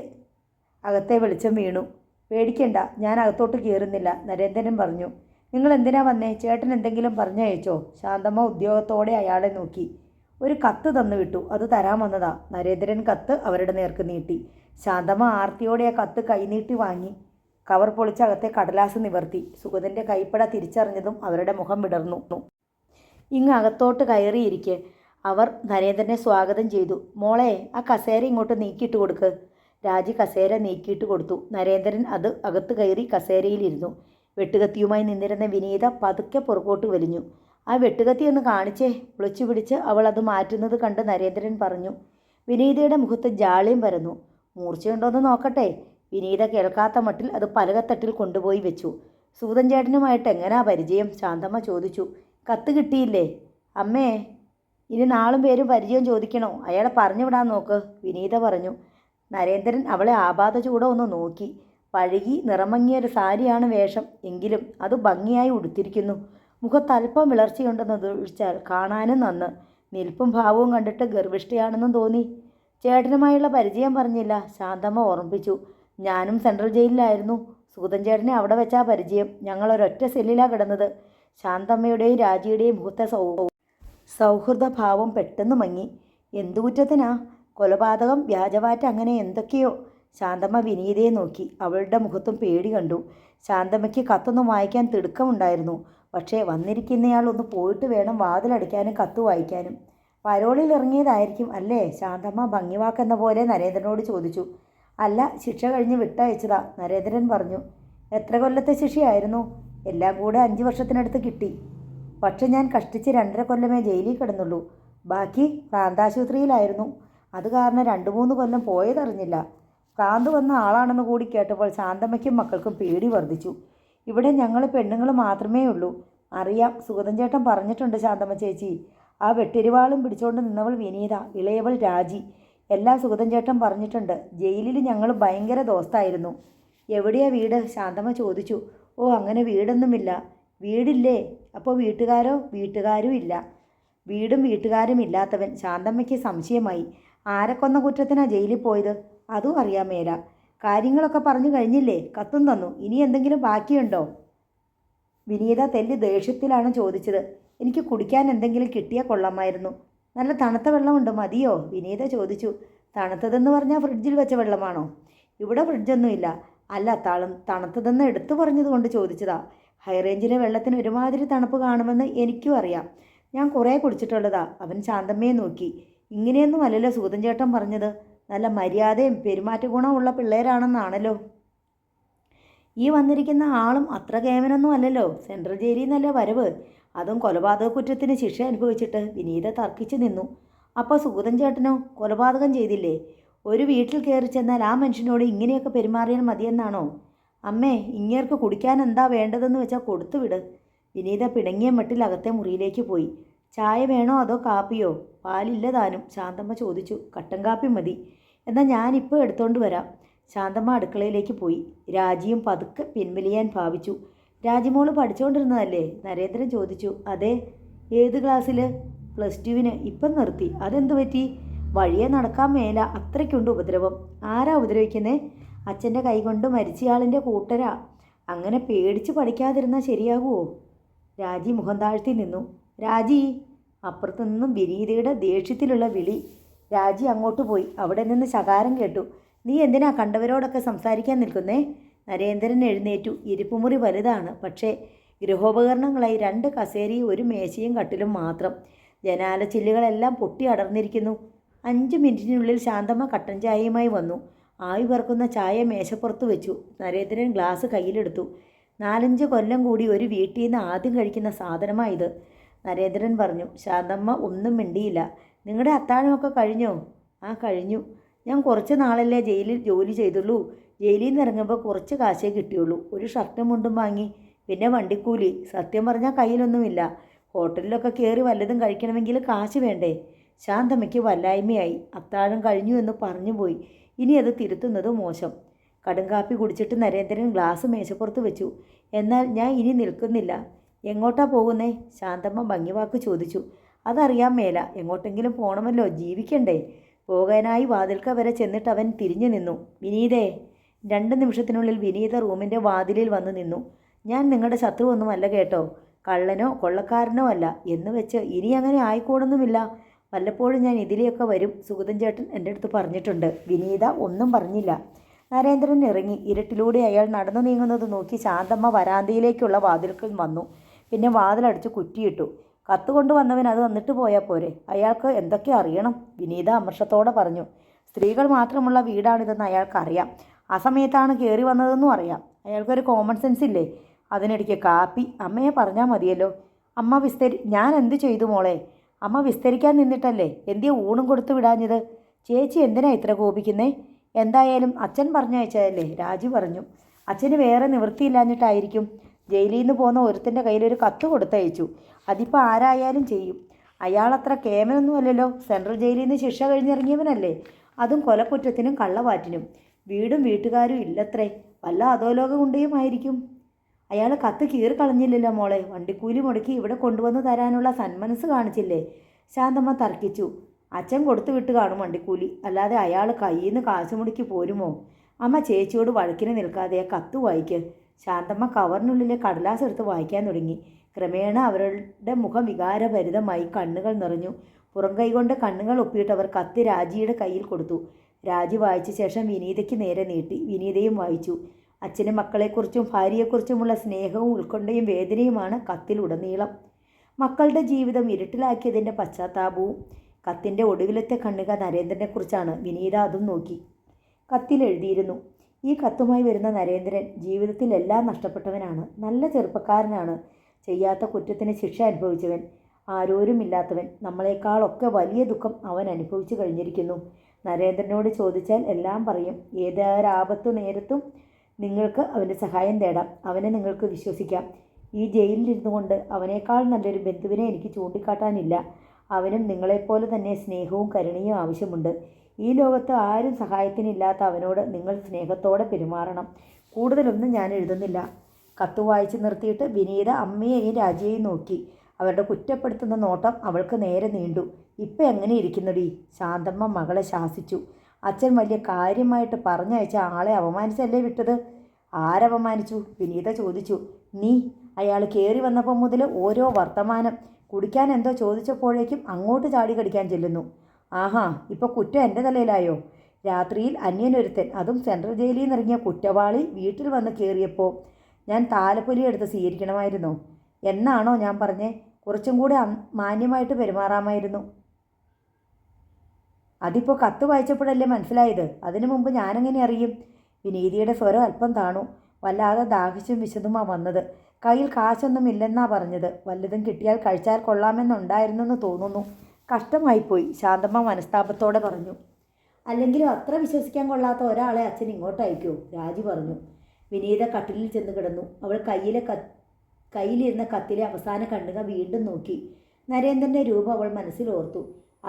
അകത്തെ വെളിച്ചം വീണു. പേടിക്കണ്ട, ഞാൻ അകത്തോട്ട് കയറുന്നില്ല, നരേന്ദ്രൻ പറഞ്ഞു. നിങ്ങൾ എന്തിനാ വന്നേ? ചേട്ടൻ എന്തെങ്കിലും പറഞ്ഞയച്ചോ? ശാന്തമ്മ ഉദ്യോഗത്തോടെ അയാളെ നോക്കി. ഒരു കത്ത് തന്നു വിട്ടു, അത് തരാൻ വന്നതാ. നരേന്ദ്രൻ കത്ത് അവരുടെ നേർക്ക് നീട്ടി. ശാന്തമ്മ ആർത്തിയോടെ ആ കത്ത് കൈനീട്ടി വാങ്ങി. കവർ പൊളിച്ച് അകത്തെ കടലാസ് നിവർത്തി. സുഗതൻ്റെ കൈപ്പട തിരിച്ചറിഞ്ഞതും അവരുടെ മുഖം വിടർന്നു. ഇങ്ങ് അകത്തോട്ട് കയറിയിരിക്കെ അവർ നരേന്ദ്രനെ സ്വാഗതം ചെയ്തു. മോളെ, ആ കസേര ഇങ്ങോട്ട് നീക്കിയിട്ട് കൊടുക്ക്. രാജി കസേര നീക്കിയിട്ട് കൊടുത്തു. നരേന്ദ്രൻ അത് അകത്ത് കയറി കസേരയിലിരുന്നു. വെട്ടുകത്തിയുമായി നിന്നിരുന്ന വിനീത പതുക്കെ പുറകോട്ട് വലിഞ്ഞു. ആ വെട്ടുകത്തി ഒന്ന് കാണിച്ചേ. ഒളിച്ചു പിടിച്ച് അവൾ അത് മാറ്റുന്നത് കണ്ട് നരേന്ദ്രൻ പറഞ്ഞു. വിനീതയുടെ മുഖത്ത് ജാള്യം പരന്നു. മൂർച്ചയുണ്ടോയെന്ന് നോക്കട്ടെ. വിനീത കേൾക്കാത്ത മട്ടിൽ അത് പലകത്തട്ടിൽ കൊണ്ടുപോയി വെച്ചു. സൂതൻ ചേട്ടനുമായിട്ട് എങ്ങനാ പരിചയം? ശാന്തമ്മ ചോദിച്ചു. കത്ത് കിട്ടിയില്ലേ? അമ്മേ, ഇനി നാളും പേരും പരിചയം ചോദിക്കണോ? അയാളെ പറഞ്ഞു വിടാൻ നോക്ക്, വിനീത പറഞ്ഞു. നരേന്ദ്രൻ അവളെ ആപാത ചൂടെ ഒന്ന് നോക്കി. പഴകി നിറമങ്ങിയൊരു സാരിയാണ് വേഷം, എങ്കിലും അത് ഭംഗിയായി ഉടുത്തിരിക്കുന്നു. മുഖത്തല്പം വിളർച്ചയുണ്ടെന്ന് ഒഴിച്ചാൽ കാണാനും നന്ന്. നിൽപ്പും ഭാവവും കണ്ടിട്ട് ഗർഭിഷ്ഠയാണെന്നും തോന്നി. ചേട്ടനുമായുള്ള പരിചയം പറഞ്ഞില്ല, ശാന്തമ്മ ഓർമ്മിപ്പിച്ചു. ഞാനും സെൻട്രൽ ജയിലിലായിരുന്നു. സൂതൻ ചേട്ടനെ അവിടെ വെച്ചാ പരിചയം. ഞങ്ങളൊരൊറ്റ സെല്ലിലാണ് കിടന്നത്. ശാന്തമ്മയുടെയും രാജിയുടെയും മുഖത്തെ സൗഹൃദഭാവം പെട്ടെന്ന് മങ്ങി. എന്തു കുറ്റത്തിനാ? കൊലപാതകം, വ്യാജവാറ്റ്, അങ്ങനെ എന്തൊക്കെയോ. ശാന്തമ്മ വിനീതയെ നോക്കി. അവളുടെ മുഖത്തും പേടി കണ്ടു. ശാന്തമ്മയ്ക്ക് കത്തൊന്നും വായിക്കാൻ തിടുക്കമുണ്ടായിരുന്നു. പക്ഷേ വന്നിരിക്കുന്നയാൾ ഒന്ന് പോയിട്ട് വേണം വാതിലടയ്ക്കാനും കത്ത് വായിക്കാനും. പരോളിൽ ഇറങ്ങിയതായിരിക്കും അല്ലേ? ശാന്തമ്മ ഭംഗിവാക്കെന്ന പോലെ നരേന്ദ്രനോട് ചോദിച്ചു. അല്ല, ശിക്ഷ കഴിഞ്ഞ് വിട്ടയച്ചതാ, നരേന്ദ്രൻ പറഞ്ഞു. എത്ര കൊല്ലത്തെ ശിക്ഷയായിരുന്നു? എല്ലാം കൂടെ 5 വർഷത്തിനടുത്ത് കിട്ടി. പക്ഷെ ഞാൻ കഷ്ടിച്ച് 2.5 കൊല്ലമേ ജയിലിൽ കിടന്നുള്ളൂ. ബാക്കി ഭ്രാന്താശുപത്രിയിലായിരുന്നു. അത് കാരണം 2-3 കൊല്ലം പോയതറിഞ്ഞില്ല. ഭ്രാന്ത് വന്ന ആളാണെന്ന് കൂടി കേട്ടപ്പോൾ ശാന്തമ്മയ്ക്കും മക്കൾക്കും പേടി വർദ്ധിച്ചു. ഇവിടെ ഞങ്ങൾ പെണ്ണുങ്ങൾ മാത്രമേ ഉള്ളൂ. അറിയാം, സുഗതൻ ചേട്ടൻ പറഞ്ഞിട്ടുണ്ട് ശാന്തമ്മ ചേച്ചി. ആ വെട്ടിരിവാളും പിടിച്ചുകൊണ്ട് നിന്നവൾ വിനീത, ഇളയവൾ രാജി. എല്ലാം സുഗതൻ ചേട്ടൻ പറഞ്ഞിട്ടുണ്ട്. ജയിലിൽ ഞങ്ങൾ ഭയങ്കര ദോസ്തായിരുന്നു. എവിടെയാ വീട്? ശാന്തമ്മ ചോദിച്ചു. ഓ, അങ്ങനെ വീടൊന്നുമില്ല. വീടില്ലേ? അപ്പോൾ വീട്ടുകാരോ? വീട്ടുകാരും ഇല്ല. വീടും വീട്ടുകാരും ഇല്ലാത്തവൻ. ശാന്തമ്മയ്ക്ക് സംശയമായി. ആരെക്കൊന്ന കുറ്റത്തിനാ ജയിലിൽ പോയത്? അതും അറിയാൻ മേല. കാര്യങ്ങളൊക്കെ പറഞ്ഞു കഴിഞ്ഞില്ലേ? കത്തും തന്നു. ഇനി എന്തെങ്കിലും ബാക്കിയുണ്ടോ? വിനീത തെല്ല് ദേഷ്യത്തിലാണ് ചോദിച്ചത്. എനിക്ക് കുടിക്കാൻ എന്തെങ്കിലും കിട്ടിയാൽ കൊള്ളാമായിരുന്നു. നല്ല തണുത്ത വെള്ളമുണ്ട്, മതിയോ? വിനീത ചോദിച്ചു. തണുത്തതെന്ന് പറഞ്ഞാൽ ഫ്രിഡ്ജിൽ വെച്ച വെള്ളമാണോ? ഇവിടെ ഫ്രിഡ്ജൊന്നുമില്ല. അല്ല, തണുത്തതെന്ന് എടുത്തു പറഞ്ഞത് കൊണ്ട് ചോദിച്ചതാ. ഹൈറേഞ്ചിലെ വെള്ളത്തിന് ഒരുമാതിരി തണുപ്പ് കാണുമെന്ന് എനിക്കും അറിയാം. ഞാൻ കുറേ കുടിച്ചിട്ടുള്ളതാ. അവൻ ശാന്തമ്മയെ നോക്കി. ഇങ്ങനെയൊന്നും അല്ലല്ലോ സൂതൻ ചേട്ടൻ പറഞ്ഞത്. നല്ല മര്യാദയും പെരുമാറ്റ ഗുണമുള്ള പിള്ളേരാണെന്നാണല്ലോ. ഈ വന്നിരിക്കുന്ന ആളും അത്ര കേമനൊന്നും അല്ലല്ലോ. സെൻട്രൽ ജയിലിൽ നിന്നല്ലേ വരവ്, അതും കൊലപാതക കുറ്റത്തിന് ശിക്ഷ അനുഭവിച്ചിട്ട്. വിനീത തർക്കിച്ചു നിന്നു. അപ്പോൾ സൂതൻ ചേട്ടനോ? കൊലപാതകം ചെയ്തില്ലേ? ഒരു വീട്ടിൽ കയറി ചെന്നാൽ ആ മനുഷ്യനോട് ഇങ്ങനെയൊക്കെ പെരുമാറിയാൽ മതിയെന്നാണോ? അമ്മേ, ഇങ്ങേർക്ക് കുടിക്കാൻ എന്താ വേണ്ടതെന്ന് വെച്ചാൽ കൊടുത്തു വിട്. വിനീത പിണങ്ങിയ മട്ടിൽ അകത്തെ മുറിയിലേക്ക് പോയി. ചായ വേണോ അതോ കാപ്പിയോ? പാലില്ല താനും, ശാന്തമ്മ ചോദിച്ചു. കട്ടൻ കാപ്പി മതി. എന്നാൽ ഞാനിപ്പോൾ എടുത്തോണ്ട് വരാം. ശാന്തമ്മ അടുക്കളയിലേക്ക് പോയി. രാജിയും പതുക്കെ പിൻവലിയാൻ ഭാവിച്ചു. രാജിമോള് പഠിച്ചുകൊണ്ടിരുന്നതല്ലേ? നരേന്ദ്രൻ ചോദിച്ചു. അതെ. ഏത് ക്ലാസ്സിൽ? +2-ന്. ഇപ്പം നിർത്തി. അതെന്തു പറ്റി? വഴിയെ നടക്കാൻ മേല, അത്രയ്ക്കുണ്ട് ഉപദ്രവം. ആരാ ഉപദ്രവിക്കുന്നേ? അച്ഛൻ്റെ കൈകൊണ്ട് മരിച്ചയാളിൻ്റെ കൂട്ടരാ. അങ്ങനെ പേടിച്ച് പഠിക്കാതിരുന്നാൽ ശരിയാകുമോ? രാജി മുഖം താഴ്ത്തി നിന്നു. രാജി! അപ്പുറത്തു നിന്നും വിനീതയുടെ ദേഷ്യത്തിലുള്ള വിളി. രാജി അങ്ങോട്ട് പോയി. അവിടെ നിന്ന് ശകാരം കേട്ടു. നീ എന്തിനാ കണ്ടവരോടൊക്കെ സംസാരിക്കാൻ നിൽക്കുന്നേ? നരേന്ദ്രൻ എഴുന്നേറ്റു. ഇരിപ്പുമുറി വലുതാണ്, പക്ഷേ ഗൃഹോപകരണങ്ങളായി 2 കസേരയും 1 മേശയും കട്ടിലും മാത്രം. ജനാല ചില്ലുകളെല്ലാം പൊട്ടി അടർന്നിരിക്കുന്നു. 5 മിനിറ്റിനുള്ളിൽ ശാന്തമ്മ കട്ടൻ ചായയുമായി വന്നു. ആവി പറക്കുന്ന ചായ മേശപ്പുറത്ത് വെച്ചു. നരേന്ദ്രൻ ഗ്ലാസ് കയ്യിലെടുത്തു. 4-5 കൊല്ലം കൂടി ഒരു വീട്ടിൽ നിന്ന് ആദ്യം കഴിക്കുന്ന സാധനമായത്, നരേന്ദ്രൻ പറഞ്ഞു. ശാന്തമ്മ ഒന്നും മിണ്ടിയില്ല. നിങ്ങളുടെ അത്താഴമൊക്കെ കഴിഞ്ഞോ? ആ, കഴിഞ്ഞു. ഞാൻ കുറച്ച് നാളല്ലേ ജയിലിൽ ജോലി ചെയ്തുള്ളൂ. ജയിലിൽ നിന്ന് ഇറങ്ങുമ്പോൾ കുറച്ച് കാശേ കിട്ടിയുള്ളൂ. ഒരു ഷർട്ടും മുണ്ടും വാങ്ങി. പിന്നെ വണ്ടിക്കൂലി. സത്യം പറഞ്ഞാൽ കയ്യിലൊന്നുമില്ല. ഹോട്ടലിലൊക്കെ കയറി വല്ലതും കഴിക്കണമെങ്കിൽ കാശ് വേണ്ടേ? ശാന്തമ്മയ്ക്ക് വല്ലായ്മയായി. അത്താഴം കഴിഞ്ഞു എന്ന് പറഞ്ഞു പോയി. ഇനി അത് തിരുത്തുന്നത് മോശം. കടുങ്കാപ്പി കുടിച്ചിട്ട് നരേന്ദ്രൻ ഗ്ലാസ് മേശപ്പുറത്ത് വെച്ചു. എന്നാൽ ഞാൻ ഇനി നിൽക്കുന്നില്ല. എങ്ങോട്ടാ പോകുന്നേ? ശാന്തമ്മ ഭംഗിവാക്ക് ചോദിച്ചു. അതറിയാൻ മേല. എങ്ങോട്ടെങ്കിലും പോകണമല്ലോ, ജീവിക്കണ്ടേ? പോകാനായി വാതിൽക്ക വരെ ചെന്നിട്ട് അവൻ തിരിഞ്ഞു നിന്നു. വിനീതേ! 2 നിമിഷത്തിനുള്ളിൽ വിനീത റൂമിൻ്റെ വാതിലിൽ വന്ന് നിന്നു. ഞാൻ നിങ്ങളുടെ ശത്രുവൊന്നുമല്ല കേട്ടോ. കള്ളനോ കൊള്ളക്കാരനോ അല്ല. എന്ന് വെച്ച് ഇനി അങ്ങനെ ആയിക്കോടൊന്നുമില്ല. വല്ലപ്പോഴും ഞാൻ ഇതിലെയൊക്കെ വരും. സുഗതൻ ചേട്ടൻ എൻ്റെ അടുത്ത് പറഞ്ഞിട്ടുണ്ട്. വിനീത ഒന്നും പറഞ്ഞില്ല. നരേന്ദ്രൻ ഇറങ്ങി. ഇരുട്ടിലൂടെ അയാൾ നടന്നു നീങ്ങുന്നത് നോക്കി ശാന്തമ്മ വരാന്തയിലേക്കുള്ള വാതിൽക്കൽ വന്നു. പിന്നെ വാതിലടിച്ച് കുറ്റിയിട്ടു. കത്ത് കൊണ്ടുവന്നവൻ അത് വന്നിട്ട് പോയാൽ പോരെ? അയാൾക്ക് എന്തൊക്കെ അറിയണം? വിനീത അമർഷത്തോടെ പറഞ്ഞു. സ്ത്രീകൾ മാത്രമുള്ള വീടാണിതെന്ന് അയാൾക്കറിയാം. ആ സമയത്താണ് കയറി വന്നതെന്നും അറിയാം. അയാൾക്കൊരു കോമൺ സെൻസ് ഇല്ലേ? അതിനിടയ്ക്ക് കാപ്പി. അമ്മയെ പറഞ്ഞാൽ മതിയല്ലോ. ഞാൻ എന്ത് ചെയ്തു മോളെ? അമ്മ വിസ്തരിക്കാൻ നിന്നിട്ടല്ലേ എന്തിയെ ഊണും കൊടുത്തു വിടാഞ്ഞത്? ചേച്ചി എന്തിനാ ഇത്ര കോപിക്കുന്നേ? എന്തായാലും അച്ഛൻ പറഞ്ഞയച്ചതല്ലേ? രാജി പറഞ്ഞു. അച്ഛന് വേറെ നിവൃത്തിയില്ലാഞ്ഞിട്ടായിരിക്കും. ജയിലിൽ നിന്ന് പോന്ന ഒരുത്തൻ്റെ കയ്യിലൊരു കത്ത് കൊടുത്തയച്ചു. അതിപ്പോൾ ആരായാലും ചെയ്യും. അയാളത്ര കേമനൊന്നുമല്ലല്ലോ. സെൻട്രൽ ജയിലിൽ നിന്ന് ശിക്ഷ കഴിഞ്ഞിറങ്ങിയവനല്ലേ? അതും കൊലക്കുറ്റത്തിനും കള്ളവാറ്റിനും. വീടും വീട്ടുകാരും ഇല്ലത്രേ. വല്ല അധോലോക ഗുണ്ടയുമായിരിക്കും. അയാൾ കത്ത് കീറിക്കളഞ്ഞില്ലല്ലോ മോളെ. വണ്ടിക്കൂലി മുടക്കി ഇവിടെ കൊണ്ടുവന്ന് തരാനുള്ള സന്മനസ് കാണിച്ചില്ലേ? ശാന്തമ്മ തർക്കിച്ചു. അച്ഛൻ കൊടുത്തു വിട്ട് കാണും വണ്ടിക്കൂലി. അല്ലാതെ അയാൾ കയ്യിൽ നിന്ന് കാശ് മുടക്കി പോരുമോ? അമ്മ ചേച്ചിയോട് വഴക്കിന് നിൽക്കാതെ ആ കത്ത് വായിക്ക്. ശാന്തമ്മ കവറിനുള്ളിലെ കടലാസ് എടുത്ത് വായിക്കാൻ തുടങ്ങി. ക്രമേണ അവരുടെ മുഖം വികാരഭരിതമായി. കണ്ണുകൾ നിറഞ്ഞു. പുറം കൈകൊണ്ട് കണ്ണുകൾ ഒപ്പിയിട്ട് കത്ത് രാജിയുടെ കയ്യിൽ കൊടുത്തു. രാജി വായിച്ച ശേഷം വിനീതയ്ക്ക് നേരെ നീട്ടി. വിനീതയും വായിച്ചു. അച്ഛനും മക്കളെക്കുറിച്ചും ഭാര്യയെക്കുറിച്ചുമുള്ള സ്നേഹവും ഉത്കണ്ഠയും വേദനയുമാണ് കത്തിലുടനീളം. മക്കളുടെ ജീവിതം ഇരുട്ടിലാക്കിയതിൻ്റെ പശ്ചാത്താപവും. കത്തിൻ്റെ ഒടുവിലത്തെ കണ്ണിക നരേന്ദ്രനെക്കുറിച്ചാണ്. വിനീത അതും നോക്കി. കത്തിലെഴുതിയിരുന്നു. ഈ കത്തുമായി വരുന്ന നരേന്ദ്രൻ ജീവിതത്തിൽ എല്ലാം നഷ്ടപ്പെട്ടവനാണ്. നല്ല ചെറുപ്പക്കാരനാണ്. ചെയ്യാത്ത കുറ്റത്തിന് ശിക്ഷ അനുഭവിച്ചവൻ. ആരോരുമില്ലാത്തവൻ. നമ്മളെക്കാളൊക്കെ വലിയ ദുഃഖം അവൻ അനുഭവിച്ചു കഴിഞ്ഞിരിക്കുന്നു. നരേന്ദ്രനോട് ചോദിച്ചാൽ എല്ലാം പറയും. ഏതൊരാപത്തു നേരത്തും നിങ്ങൾക്ക് അവൻ്റെ സഹായം തേടാം. അവനെ നിങ്ങൾക്ക് വിശ്വസിക്കാം. ഈ ജയിലിലിരുന്നു കൊണ്ട് അവനേക്കാൾ നല്ലൊരു ബന്ധുവിനെ എനിക്ക് ചൂണ്ടിക്കാട്ടാനില്ല. അവനും നിങ്ങളെപ്പോലെ തന്നെ സ്നേഹവും കരുണയും ആവശ്യമുണ്ട്. ഈ ലോകത്ത് ആരും സഹായത്തിനില്ലാത്ത അവനോട് നിങ്ങൾ സ്നേഹത്തോടെ പെരുമാറണം. കൂടുതലൊന്നും ഞാൻ എഴുതുന്നില്ല. കത്ത് വായിച്ച് നിർത്തിയിട്ട് വിനീത അമ്മയെയും രാജയെയും നോക്കി. അവരുടെ കുറ്റപ്പെടുത്തുന്ന നോട്ടം അവൾക്ക് നേരെ നീണ്ടു. ഇപ്പം എങ്ങനെ ഇരിക്കുന്നടി? ശാന്തമ്മ മകളെ ശാസിച്ചു. അച്ഛൻ വലിയ കാര്യമായിട്ട് പറഞ്ഞയച്ച ആളെ അപമാനിച്ചല്ലേ വിട്ടത്? ആരപമാനിച്ചു? വിനീത ചോദിച്ചു. നീ. അയാൾ കയറി വന്നപ്പോൾ മുതൽ ഓരോ വർത്തമാനം. കുടിക്കാൻ എന്തോ ചോദിച്ചപ്പോഴേക്കും അങ്ങോട്ട് ചാടി കടിക്കാൻ ചെല്ലുന്നു. ആഹാ, ഇപ്പോൾ കുറ്റം എൻ്റെ തലയിലായോ? രാത്രിയിൽ അന്യനൊരുത്തൻ, അതും സെൻട്രൽ ജയിലിൽ നിന്നിറങ്ങിയ കുറ്റവാളി വീട്ടിൽ വന്ന് കയറിയപ്പോൾ ഞാൻ താലപ്പൊലി എടുത്ത് സ്വീകരിക്കണമായിരുന്നോ എന്നാണോ ഞാൻ പറഞ്ഞേ? കുറച്ചും കൂടെ മാന്യമായിട്ട് പെരുമാറാമായിരുന്നു. അതിപ്പോൾ കത്ത് വായിച്ചപ്പോഴല്ലേ മനസ്സിലായത്. അതിനു മുമ്പ് ഞാനെങ്ങനെ അറിയും? വിനീതിയുടെ സ്വരം അല്പം താണു. വല്ലാതെ ദാഹിച്ചും വിശന്നുമാ വന്നത്. കയ്യിൽ കാശൊന്നും ഇല്ലെന്നാ പറഞ്ഞത്. വല്ലതും കിട്ടിയാൽ കഴിച്ചാൽ കൊള്ളാമെന്നുണ്ടായിരുന്നെന്ന് തോന്നുന്നു. കഷ്ടമായിപ്പോയി, ശാന്തമ്മ മനസ്താപത്തോടെ പറഞ്ഞു. അല്ലെങ്കിലും അത്ര വിശ്വസിക്കാൻ കൊള്ളാത്ത ഒരാളെ അച്ഛൻ ഇങ്ങോട്ട് അയക്കുമോ? രാജി പറഞ്ഞു. വിനീത കട്ടിലിൽ ചെന്ന് കിടന്നു. അവൾ കയ്യിലിരുന്ന കത്തിലെ അവസാന കണ്ണുക വീണ്ടും നോക്കി. നരേന്ദ്രൻ്റെ രൂപം അവൾ മനസ്സിൽ ഓർത്തു.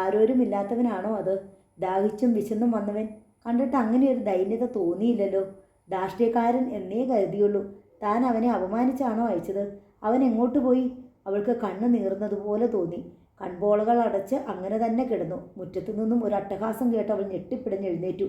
ആരോരുമില്ലാത്തവനാണോ അത്? ദാഹിച്ചും വിശന്നും വന്നവൻ. കണ്ടിട്ട് അങ്ങനെ ഒരു ദൈന്യത തോന്നിയില്ലല്ലോ. രാഷ്ട്രീയക്കാരൻ എന്നേ കരുതിയുള്ളൂ. താൻ അവനെ അപമാനിച്ചാണോ അയച്ചത്? അവൻ എങ്ങോട്ട് പോയി? അവൾക്ക് കണ്ണ് നീറുന്നതുപോലെ തോന്നി. കൺപോളകൾ അടച്ച് അങ്ങനെ തന്നെ കിടന്നു. മുറ്റത്തു നിന്നും ഒരു അട്ടഹാസം കേട്ട് അവൾ ഞെട്ടിപ്പിടഞ്ഞെഴുന്നേറ്റു.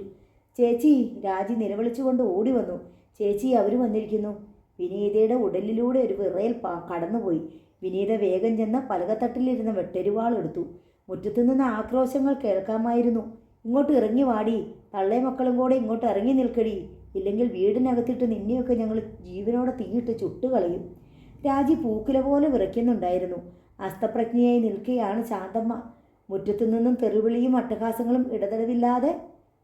ചേച്ചി! രാജി നിലവിളിച്ചുകൊണ്ട് ഓടി വന്നു. ചേച്ചി, അവർ വന്നിരിക്കുന്നു. വിനീതയുടെ ഉടലിലൂടെ ഒരു വിറയൽ കടന്നുപോയി. വിനീത വേഗം ചെന്ന് പലകത്തട്ടിലിരുന്ന വെട്ടരുവാൾ എടുത്തു. മുറ്റത്തു നിന്ന് ആക്രോശങ്ങൾ കേൾക്കാമായിരുന്നു. ഇങ്ങോട്ട് ഇറങ്ങി വാടി, തള്ളേ മക്കളും കൂടെ ഇങ്ങോട്ട് ഇറങ്ങി നിൽക്കടി, ഇല്ലെങ്കിൽ വീടിനകത്തിട്ട് നിന്നെയൊക്കെ ഞങ്ങൾ ജീവനോടെ തീയിട്ട് ചുട്ടുകളയും. രാജി പൂക്കുല പോലെ വിറയ്ക്കുന്നുണ്ടായിരുന്നു. അസ്തപ്രജ്ഞയായി നിൽക്കുകയാണ് ശാന്തമ്മ. മുറ്റത്തു നിന്നും തെറിവിളിയും അട്ടഹാസങ്ങളും ഇടതടവില്ലാതെ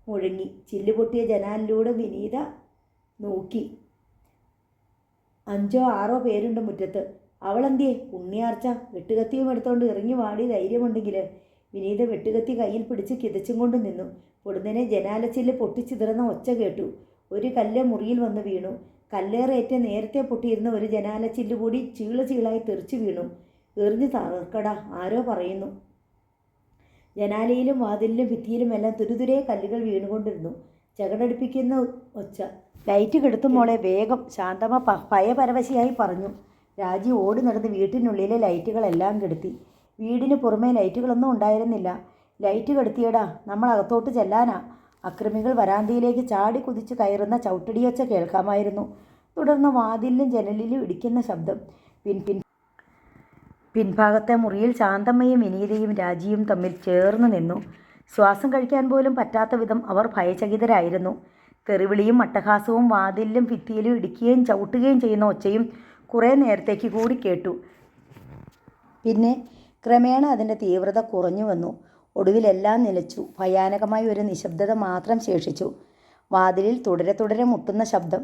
മുഴങ്ങി. ചില്ലുപൊട്ടിയ ജനാലിലൂടെ വിനീത നോക്കി. 5 or 6 പേരുണ്ട് മുറ്റത്ത്. അവളെന്തിയെ? ഉണ്ണിയാർച്ച. വെട്ടുകത്തിയും എടുത്തോണ്ട് ഇറങ്ങി വാടി, ധൈര്യമുണ്ടെങ്കിൽ. വിനീത വെട്ടുകത്തി കയ്യിൽ പിടിച്ച് കിതച്ചും കൊണ്ട് നിന്നു. പൊടുന്നനെ ജനാലച്ചില്ല് പൊട്ടിച്ചിതറുന്ന ഒച്ച കേട്ടു. ഒരു കല്ല് മുറിയിൽ വന്ന് വീണു. കല്ലേറേറ്റ് നേരത്തെ പൊട്ടിയിരുന്ന ഒരു ജനാലച്ചില്ല് കൂടി ചീളായി തെറിച്ചു വീണു. എറിഞ്ഞു തകർക്കടാ, ആരോ പറയുന്നു. ജനാലയിലും വാതിലിലും ഭിത്തിയിലുമെല്ലാം തുരുതുരേ കല്ലുകൾ വീണുകൊണ്ടിരുന്നു. ചകടടിപ്പിക്കുന്ന ഒച്ച. ലൈറ്റ് കെടുത്തും മോളെ, വേഗം, ശാന്തമ്മ ഭയപരവശയായി പറഞ്ഞു. രാജി ഓടി നടന്ന് വീട്ടിനുള്ളിലെ ലൈറ്റുകളെല്ലാം കെടുത്തി. വീടിന് പുറമേ ലൈറ്റുകളൊന്നും ഉണ്ടായിരുന്നില്ല. ലൈറ്റ് കെടുത്തിയടാ, നമ്മൾ അകത്തോട്ട് ചെല്ലാനാ. അക്രമികൾ വരാന്തയിലേക്ക് ചാടി കുതിച്ച് കയറുന്ന ചവിട്ടടിയൊച്ച കേൾക്കാമായിരുന്നു. തുടർന്ന് വാതിലിലും ജനലിലും ഇടിക്കുന്ന ശബ്ദം. പിൻഭാഗത്തെ മുറിയിൽ ശാന്തമ്മയും വിനീതയും രാജിയും തമ്മിൽ ചേർന്ന് നിന്നു. ശ്വാസം കഴിക്കാൻ പോലും പറ്റാത്ത വിധം അവർ ഭയചകിതരായിരുന്നു. തെറിവിളിയും അട്ടഹാസവും വാതിലിലും ഭിത്തിയിലും ഇടിക്കുകയും ചവിട്ടുകയും ചെയ്യുന്ന ഒച്ചയും കുറേ നേരത്തേക്ക് കൂടി കേട്ടു. പിന്നെ ക്രമേണ അതിൻ്റെ തീവ്രത കുറഞ്ഞു വന്നു. ഒടുവിലെല്ലാം നിലച്ചു. ഭയാനകമായ ഒരു നിശബ്ദത മാത്രം ശേഷിച്ചു. വാതിലിൽ തുടരെ മുട്ടുന്ന ശബ്ദം.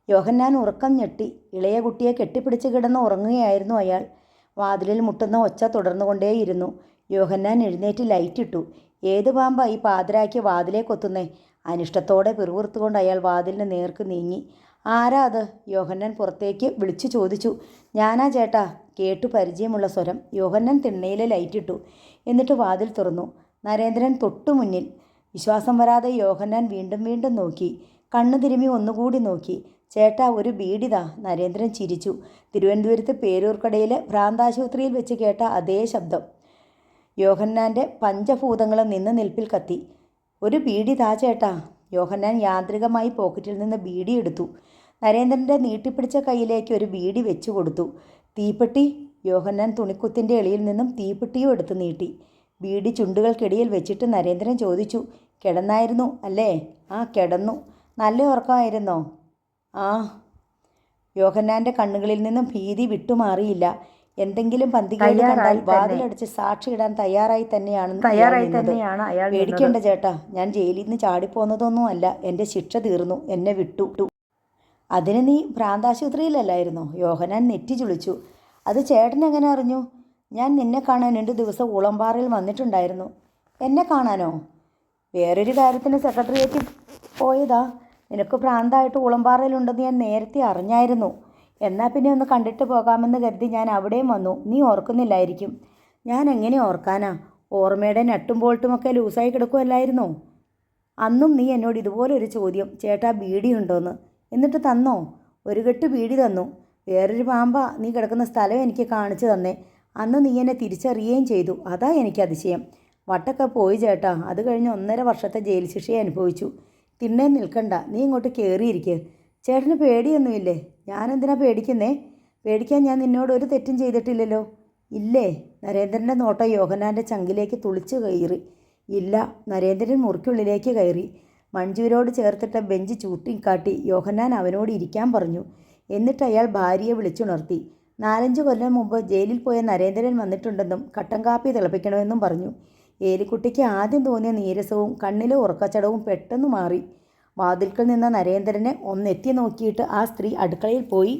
യോഹന്നാൻ ഉറക്കം ഞെട്ടി. ഇളയ കുട്ടിയെ കെട്ടിപ്പിടിച്ച് കിടന്ന് ഉറങ്ങുകയായിരുന്നു അയാൾ. വാതിലിൽ മുട്ടുന്ന ഒച്ച തുടർന്നുകൊണ്ടേയിരുന്നു. യോഹന്നാൻ എഴുന്നേറ്റ് ലൈറ്റിട്ടു. ഏത് പാമ്പാ ഈ പാതിരാക്കി വാതിലേ കൊത്തുന്നേ? അനിഷ്ടത്തോടെ പിറുപിറുത്തുകൊണ്ട് അയാൾ വാതിലിന് നേർക്ക് നീങ്ങി. ആരാ അത്? യോഹന്നാൻ പുറത്തേക്ക് വിളിച്ചു ചോദിച്ചു. ഞാനാ ചേട്ടാ. കേട്ടു പരിചയമുള്ള സ്വരം. യോഹന്നാൻ തിണ്ണയിലെ ലൈറ്റിട്ടു. എന്നിട്ട് വാതിൽ തുറന്നു. നരേന്ദ്രൻ തൊട്ടു മുന്നിൽ. വിശ്വാസം വരാതെ യോഹന്നാൻ വീണ്ടും നോക്കി. കണ്ണു തിരുമ്മി ഒന്നുകൂടി നോക്കി. ചേട്ടാ, ഒരു ബീഡിതാ. നരേന്ദ്രൻ ചിരിച്ചു. തിരുവനന്തപുരത്ത് പേരൂർക്കടയിൽ ഭ്രാന്താശുപത്രിയിൽ വെച്ച് കേട്ട അതേ ശബ്ദം. യോഹന്നാൻ്റെ പഞ്ചഭൂതങ്ങളും നിന്ന് നിൽപ്പിൽ കത്തി. ഒരു ബീഡി താ ചേട്ടാ. യോഹന്നാൻ യാന്ത്രികമായി പോക്കറ്റിൽ നിന്ന് ബീഡി എടുത്തു. നരേന്ദ്രൻ്റെ നീട്ടിപ്പിടിച്ച കയ്യിലേക്ക് ഒരു ബീഡി വെച്ചു കൊടുത്തു. തീപ്പെട്ടി? യോഹന്നാൻ തുണിക്കുത്തിൻ്റെ എളിയിൽ നിന്നും തീപ്പെട്ടിയും എടുത്ത് നീട്ടി. ബീഡി ചുണ്ടുകൾക്കിടയിൽ വെച്ചിട്ട് നരേന്ദ്രൻ ചോദിച്ചു. കിടന്നായിരുന്നു അല്ലേ? ആ, കിടന്നു. നല്ല ഉറക്കമായിരുന്നോ? ആ. യോഹന്നാൻ്റെ കണ്ണുകളിൽ നിന്നും ഭീതി വിട്ടുമാറിയില്ല. എന്തെങ്കിലും പന്തികേട് കണ്ടാൽ വാതിലടച്ച് സാക്ഷിയിടാൻ തയ്യാറായി തന്നെയാണ് അയാൾ. പേടിക്കേണ്ട ചേട്ടാ, ഞാൻ ജയിലിൽ നിന്ന് ചാടിപ്പോന്നതൊന്നും അല്ല. എൻ്റെ ശിക്ഷ തീർന്നു, എന്നെ വിട്ടു. അതിന് നീ ഭ്രാന്താശുപത്രിയിലല്ലായിരുന്നോ? യോഹന്നാൻ നെറ്റി ചുളിച്ചു. അത് ചേട്ടൻ എങ്ങനെ അറിഞ്ഞു? ഞാൻ നിന്നെ കാണാൻ 2 ദിവസം ഉളമ്പാറയിൽ വന്നിട്ടുണ്ടായിരുന്നു. എന്നെ കാണാനോ? വേറൊരു കാര്യത്തിന് സെക്രട്ടേറിയറ്റിൽ പോയതാ. നിനക്ക് ഭ്രാന്തായിട്ട് ഉളമ്പാറയിലുണ്ടെന്ന് ഞാൻ നേരത്തെ അറിഞ്ഞായിരുന്നു. എന്നാൽ പിന്നെ ഒന്ന് കണ്ടിട്ട് പോകാമെന്ന് കരുതി ഞാൻ അവിടെയും വന്നു. നീ ഓർക്കുന്നില്ലായിരിക്കും. ഞാൻ എങ്ങനെ ഓർക്കാനാ? ഓർമ്മയുടെ നട്ടും ബോൾട്ടുമൊക്കെ ലൂസായി കിടക്കുമല്ലായിരുന്നോ? അന്നും നീ എന്നോട് ഇതുപോലൊരു ചോദ്യം, ചേട്ടാ ബീഡി ഉണ്ടോയെന്ന്. എന്നിട്ട് തന്നോ? ഒരു കെട്ട് ബീഡി തന്നു. വേറൊരു പാമ്പ നീ കിടക്കുന്ന സ്ഥലം എനിക്ക് കാണിച്ചു തന്നേ. അന്ന് നീ എന്നെ തിരിച്ചറിയുകയും ചെയ്തു. അതാ എനിക്ക് അതിശയം. വട്ടൊക്കെ പോയി ചേട്ടാ. അത് കഴിഞ്ഞ് 1.5 വർഷത്തെ ജയിൽ ശിക്ഷയെ അനുഭവിച്ചു. തിണ്ണേ നിൽക്കണ്ട, നീ ഇങ്ങോട്ട് കയറിയിരിക്കുക. ചേട്ടന് പേടിയൊന്നുമില്ലേ? ഞാനെന്തിനാ പേടിക്കുന്നേ? പേടിക്കാൻ ഞാൻ നിന്നോട് ഒരു തെറ്റും ചെയ്തിട്ടില്ലല്ലോ. ഇല്ലേ? നരേന്ദ്രൻ്റെ നോട്ടം യോഹന്നാൻ്റെ ചങ്കിലേക്ക് തുളിച്ചു കയറി. ഇല്ല. നരേന്ദ്രൻ മുറിക്കുള്ളിലേക്ക് കയറി. മഞ്ജുവിനോട് ചേർത്തിട്ട ബെഞ്ച് ചൂട്ടിക്കാട്ടി യോഹന്നാൻ അവനോട് ഇരിക്കാൻ പറഞ്ഞു. എന്നിട്ട് അയാൾ ഭാര്യയെ വിളിച്ചുണർത്തി. 4-5 കൊല്ലം മുമ്പ് ജയിലിൽ പോയ നരേന്ദ്രൻ വന്നിട്ടുണ്ടെന്നും കട്ടൻ കാപ്പി തിളപ്പിക്കണമെന്നും പറഞ്ഞു. ഏലിക്കുട്ടിക്ക് ആദ്യം തോന്നിയ നീരസവും കണ്ണിലെ ഉറക്കച്ചടവും പെട്ടെന്ന് മാറി. വാതിൽക്കൽ നിന്ന നരേന്ദ്രനെ ഒന്നെത്തി നോക്കിയിട്ട് ആ സ്ത്രീ അടുക്കളയിൽ പോയി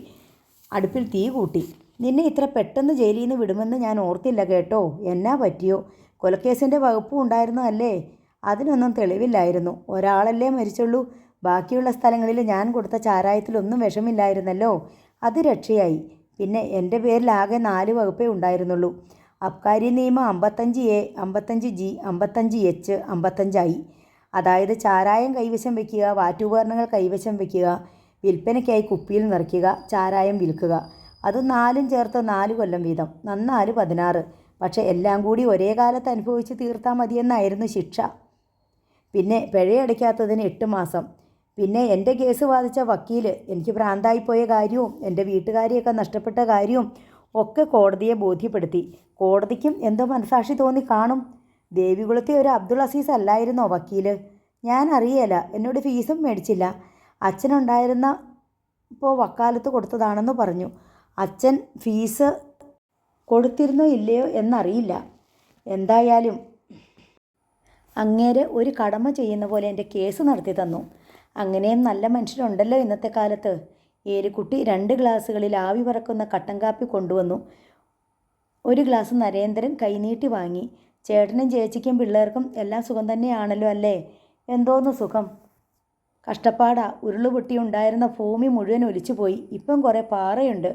അടുപ്പിൽ തീ കൂട്ടി. നിന്നെ ഇത്ര പെട്ടെന്ന് ജയിലിൽ നിന്ന് വിടുമെന്ന് ഞാൻ ഓർത്തില്ല കേട്ടോ. എന്നാ പറ്റിയോ? കൊലക്കേസിൻ്റെ വകുപ്പും ഉണ്ടായിരുന്നതല്ലേ? അതിനൊന്നും തെളിവില്ലായിരുന്നു. ഒരാളല്ലേ മരിച്ചുള്ളൂ. ബാക്കിയുള്ള സ്ഥലങ്ങളിൽ ഞാൻ കൊടുത്ത ചാരായത്തിലൊന്നും വിഷമില്ലായിരുന്നല്ലോ. അത് രക്ഷയായി. പിന്നെ എൻ്റെ പേരിൽ ആകെ 4 വകുപ്പേ ഉണ്ടായിരുന്നുള്ളൂ. അബ്കാരി നിയമം 55A, 55G, 55H, 55I. അതായത് ചാരായം കൈവശം വയ്ക്കുക, വാറ്റുപകരണങ്ങൾ കൈവശം വയ്ക്കുക, വിൽപ്പനയ്ക്കായി കുപ്പിയിൽ നിറയ്ക്കുക, ചാരായം വിൽക്കുക. അത് 4ഉം ചേർത്ത് 4 കൊല്ലം വീതം, നന്നാല് 16. പക്ഷെ എല്ലാം കൂടി ഒരേ കാലത്ത് അനുഭവിച്ച് തീർത്താൽ മതിയെന്നായിരുന്നു ശിക്ഷ. പിന്നെ പിഴയടയ്ക്കാത്തതിന് 8 മാസം. പിന്നെ എൻ്റെ കേസ് വാദിച്ച വക്കീൽ എനിക്ക് ഭ്രാന്തായിപ്പോയ കാര്യവും എൻ്റെ വീട്ടുകാരെയൊക്കെ നഷ്ടപ്പെട്ട കാര്യവും ഒക്കെ കോടതിയെ ബോധ്യപ്പെടുത്തി. കോടതിക്കും എന്തോ മനസാക്ഷി തോന്നി കാണും. ദേവികുളത്തെ ഒരു അബ്ദുൾ അസീസ് അല്ലായിരുന്നോ വക്കീൽ? ഞാൻ അറിയേല. എന്നോട് ഫീസും മേടിച്ചില്ല. അച്ഛനുണ്ടായിരുന്നപ്പോൾ വക്കാലത്ത് കൊടുത്തതാണെന്ന് പറഞ്ഞു. അച്ഛൻ ഫീസ് കൊടുത്തിരുന്നോ ഇല്ലയോ എന്നറിയില്ല. എന്തായാലും അങ്ങേര് ഒരു കടമ ചെയ്യുന്ന പോലെ എൻ്റെ കേസ് നടത്തി തന്നു. അങ്ങനെയും നല്ല മനുഷ്യരുണ്ടല്ലോ ഇന്നത്തെ കാലത്ത്. ഏലിക്കുട്ടി 2 ഗ്ലാസ്സുകളിൽ ആവി പറക്കുന്ന കട്ടൻ കാപ്പി കൊണ്ടുവന്നു. ഒരു ഗ്ലാസ് നരേന്ദ്രൻ കൈനീട്ടി വാങ്ങി. ചേട്ടനും ചേച്ചിക്കും പിള്ളേർക്കും എല്ലാം സുഖം തന്നെയാണല്ലോ അല്ലേ? എന്തോന്ന് സുഖം. കഷ്ടപ്പാടാ. ഉരുളുപൊട്ടിയുണ്ടായിരുന്ന ഭൂമി മുഴുവൻ ഒലിച്ചുപോയി. ഇപ്പം കുറേ പാറയുണ്ട്.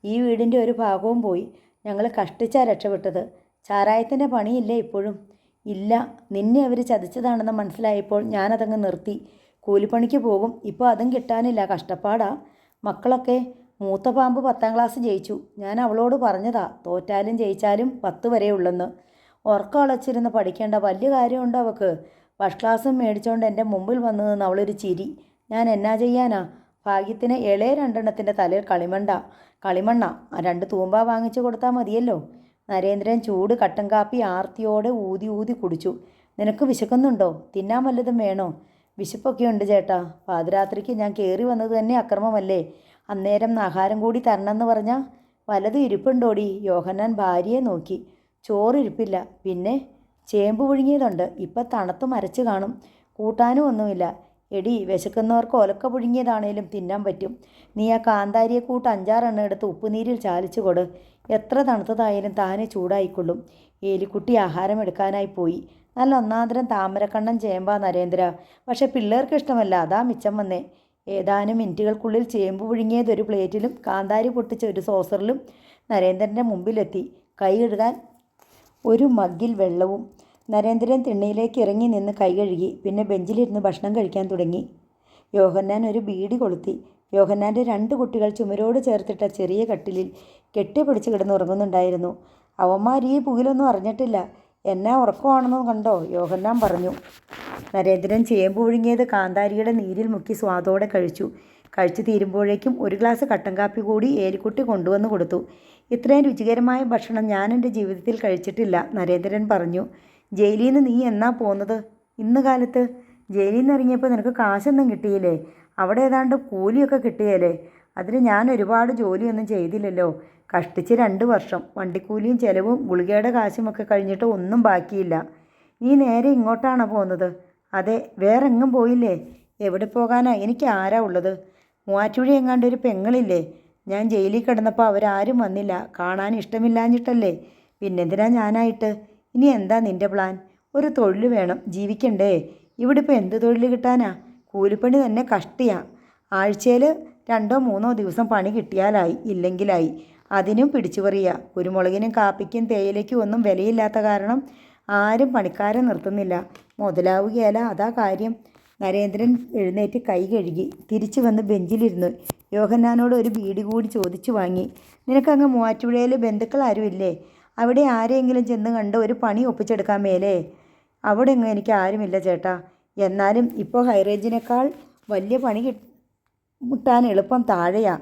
ഈ വീടിൻ്റെ ഒരു ഭാഗവും പോയി. ഞങ്ങൾ കഷ്ടിച്ചാ രക്ഷപ്പെട്ടത്. ചാരായത്തിൻ്റെ പണിയില്ലേ ഇപ്പോഴും? ഇല്ല. നിന്നെ അവർ ചതിച്ചതാണെന്ന് മനസ്സിലായപ്പോൾ ഞാനതങ്ങ് നിർത്തി. കൂലിപ്പണിക്ക് പോകും. ഇപ്പോൾ അതും കിട്ടാനില്ല. കഷ്ടപ്പാടാ. മക്കളൊക്കെ? മൂത്ത പാമ്പ് 10ാം ക്ലാസ് ജയിച്ചു. ഞാൻ അവളോട് പറഞ്ഞതാ തോറ്റാലും ജയിച്ചാലും 10 വരെ ഉള്ളെന്ന്. ഉറക്കം അളച്ചിരുന്ന് പഠിക്കേണ്ട വലിയ കാര്യമുണ്ടോ അവൾക്ക്? ഫസ്റ്റ് ക്ലാസ്സും മേടിച്ചുകൊണ്ട് എൻ്റെ മുമ്പിൽ വന്നു നിന്ന് അവളൊരു ചിരി. ഞാൻ എന്നാ ചെയ്യാനാ? ഭാഗ്യത്തിന് ഇളയ 2 തലയിൽ കളിമണ്ണ 2 തൂമ്പ വാങ്ങിച്ചു കൊടുത്താൽ മതിയല്ലോ. നരേന്ദ്രൻ ചൂട് കട്ടൻ കാപ്പി ആർത്തിയോടെ ഊതി ഊതി കുടിച്ചു. നിനക്ക് വിശക്കുന്നുണ്ടോ? തിന്നാൻ വല്ലതും വേണോ? വിശപ്പൊക്കെ ഉണ്ട് ചേട്ടാ. പാതിരാത്രിക്ക് ഞാൻ കയറി വന്നത് തന്നെ അക്രമമല്ലേ? അന്നേരം ആഹാരം കൂടി തരണമെന്ന് പറഞ്ഞാൽ വലത് ഇരിപ്പുണ്ടോടി? യോഹന്നാൻ ഭാര്യയെ നോക്കി. ചോറിരിപ്പില്ല. പിന്നെ ചേമ്പ് പുഴുങ്ങിയതുണ്ട്. ഇപ്പം തണുത്ത് മരച്ച് കാണും. കൂട്ടാനും ഒന്നുമില്ല. എടി, വിശക്കുന്നവർക്ക് ഒലക്ക പുഴുങ്ങിയതാണേലും തിന്നാൻ പറ്റും. നീ ആ കാന്താരിയെ കൂട്ട് 5-6 എണ്ണം എടുത്ത് ഉപ്പുനീരിൽ ചാലിച്ചു കൊട്. എത്ര തണുത്തതായാലും താനെ ചൂടായിക്കൊള്ളും. ഏലിക്കുട്ടി ആഹാരം എടുക്കാനായി പോയി. നല്ല ഒന്നാന്തരം താമരക്കണ്ണൻ ചേമ്പാ നരേന്ദ്ര. പക്ഷെ പിള്ളേർക്ക് ഇഷ്ടമല്ല. അതാ മിച്ചം വന്നേ. ഏതാനും മിനിറ്റുകൾക്കുള്ളിൽ ചേമ്പ് പുഴുങ്ങിയതൊരു പ്ലേറ്റിലും കാന്താരി പൊട്ടിച്ച ഒരു സോസറിലും നരേന്ദ്രൻ്റെ മുമ്പിലെത്തി. കൈ കഴുകാൻ ഒരു മഗ്ഗിൽ വെള്ളവും. നരേന്ദ്രൻ തിണ്ണയിലേക്ക് ഇറങ്ങി നിന്ന് കൈ കഴുകി. പിന്നെ ബെഞ്ചിലിരുന്ന് ഭക്ഷണം കഴിക്കാൻ തുടങ്ങി. യോഹന്നാൻ ഒരു ബീഡി കൊളുത്തി. യോഹന്നാൻ്റെ 2 കുട്ടികൾ ചുമരോട് ചേർത്തിട്ട ചെറിയ കട്ടിലിൽ കെട്ടിപ്പിടിച്ച് കിടന്നുറങ്ങുന്നുണ്ടായിരുന്നു. അവന്മാർ ഈ പുകിലൊന്നും അറിഞ്ഞിട്ടില്ല. എന്നാ ഉറക്കമാണെന്ന് കണ്ടോ? യോഹന്നാൻ പറഞ്ഞു. നരേന്ദ്രൻ ചേമ്പ് പുഴുങ്ങിയത് കാന്താരിയുടെ നീരിൽ മുക്കി സ്വാദോടെ കഴിച്ചു. കഴിച്ചു തീരുമ്പോഴേക്കും ഒരു ഗ്ലാസ് കട്ടൻ കാപ്പി കൂടി ഏലിക്കുട്ടി കൊണ്ടുവന്ന് കൊടുത്തു. ഇത്രയും രുചികരമായ ഭക്ഷണം ഞാൻ എൻ്റെ ജീവിതത്തിൽ കഴിച്ചിട്ടില്ല, നരേന്ദ്രൻ പറഞ്ഞു. ജയിലിൽ നിന്ന് നീ എന്നാ പോന്നത്? ഇന്ന് കാലത്ത്. ജയിലിൽ നിന്ന് ഇറങ്ങിയപ്പോൾ നിനക്ക് കാശൊന്നും കിട്ടിയില്ലേ? അവിടെ ഏതാണ്ട് കൂലിയൊക്കെ കിട്ടിയല്ലേ? അതിന് ഞാൻ ഒരുപാട് ജോലിയൊന്നും ചെയ്തില്ലല്ലോ. കഷ്ടിച്ച് 2 വർഷം. വണ്ടിക്കൂലിയും ചെലവും ഗുളികയുടെ കാശുമൊക്കെ കഴിഞ്ഞിട്ട് ഒന്നും ബാക്കിയില്ല. നീ നേരെ ഇങ്ങോട്ടാണോ പോകുന്നത്? അതെ. വേറെങ്ങും പോയില്ലേ? എവിടെ പോകാനാ? എനിക്ക് ആരാ ഉള്ളത്? മൂവാറ്റുപുഴ എങ്ങാണ്ട് ഒരു പെങ്ങളില്ലേ? ഞാൻ ജയിലിൽ കിടന്നപ്പോൾ അവരാരും വന്നില്ല. കാണാൻ ഇഷ്ടമില്ലാഞ്ഞിട്ടല്ലേ? പിന്നെന്തിനാ ഞാനായിട്ട്? ഇനി എന്താ നിൻ്റെ പ്ലാൻ? ഒരു തൊഴിൽ വേണം, ജീവിക്കണ്ടേ? ഇവിടെ ഇപ്പോൾ എന്ത് തൊഴിൽ കിട്ടാനാ? കൂലിപ്പണി തന്നെ കഷ്ടിയാ. ആഴ്ചയിൽ 2-3 ദിവസം പണി കിട്ടിയാലായി, ഇല്ലെങ്കിലായി. അതിനും പിടിച്ചുപറിയാ. കുരുമുളകിനും കാപ്പിക്കും തേയിലയ്ക്കും ഒന്നും വിലയില്ലാത്ത കാരണം ആരും പണിക്കാരെ നിർത്തുന്നില്ല. മുതലാവുകയല്ല, അതാ കാര്യം. നരേന്ദ്രൻ എഴുന്നേറ്റ് കൈ കഴുകി തിരിച്ചു വന്ന് ബെഞ്ചിലിരുന്നു. യോഹന്നാനോട് ഒരു ബീഡി കൂടി ചോദിച്ചു വാങ്ങി. നിനക്കങ്ങ് മൂവാറ്റുപുഴയിൽ ബന്ധുക്കൾ ആരുമില്ലേ? അവിടെ ആരെയെങ്കിലും ചെന്ന് കണ്ട് ഒരു പണി ഒപ്പിച്ചെടുക്കാൻ മേലേ? അവിടെ എങ്ങും എനിക്ക് ആരുമില്ല ചേട്ടാ. എന്നാലും ഇപ്പോൾ ഹൈറേഞ്ചിനേക്കാൾ വലിയ പണി കിട്ടാൻ എളുപ്പം താഴെയാ.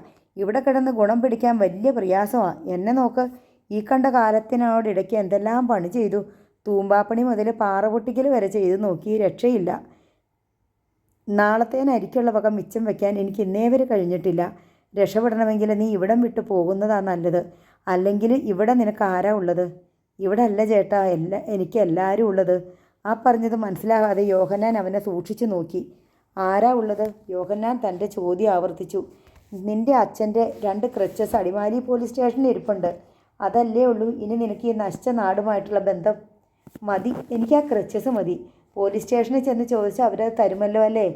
ഇവിടെ കിടന്ന് ഗുണം പിടിക്കാൻ വലിയ പ്രയാസമാണ്. എന്നെ നോക്ക്. ഈ കണ്ട കാലത്തിനോടിടയ്ക്ക് എന്തെല്ലാം പണി ചെയ്തു. തൂമ്പാപ്പണി മുതൽ പാറ പൊട്ടിക്കൽ വരെ ചെയ്തു നോക്കി, രക്ഷയില്ല. നാളത്തേനരിക്കുള്ള വക മിച്ചം വയ്ക്കാൻ എനിക്ക് ഇന്നേ വരെ കഴിഞ്ഞിട്ടില്ല. രക്ഷപ്പെടണമെങ്കിൽ നീ ഇവിടം വിട്ടു പോകുന്നതാണ് നല്ലത്. അല്ലെങ്കിൽ ഇവിടെ നിനക്ക് ആരാ ഉള്ളത്? ഇവിടെ അല്ല ചേട്ടാ, എനിക്ക് എല്ലാവരും ഉള്ളത്. ആ പറഞ്ഞത് മനസ്സിലാകാതെ യോഹന്നാൻ അവനെ സൂക്ഷിച്ചു നോക്കി. ആരാ ഉള്ളത്? യോഹന്നാൻ തൻ്റെ ചോദ്യം ആവർത്തിച്ചു. നിൻ്റെ അച്ഛൻ്റെ 2 ക്രച്ചസ് അടിമാലി പോലീസ് സ്റ്റേഷനിൽ ഇരിപ്പുണ്ട്. അതല്ലേ ഉള്ളൂ ഇനി നിനക്ക് ഈ നശിച്ച നാടുമായിട്ടുള്ള ബന്ധം? മതി, എനിക്ക് ആ ക്രച്ചസ് മതി. പോലീസ് സ്റ്റേഷനിൽ ചെന്ന് ചോദിച്ചാൽ അവരത് തരുമല്ലോ അല്ലേ?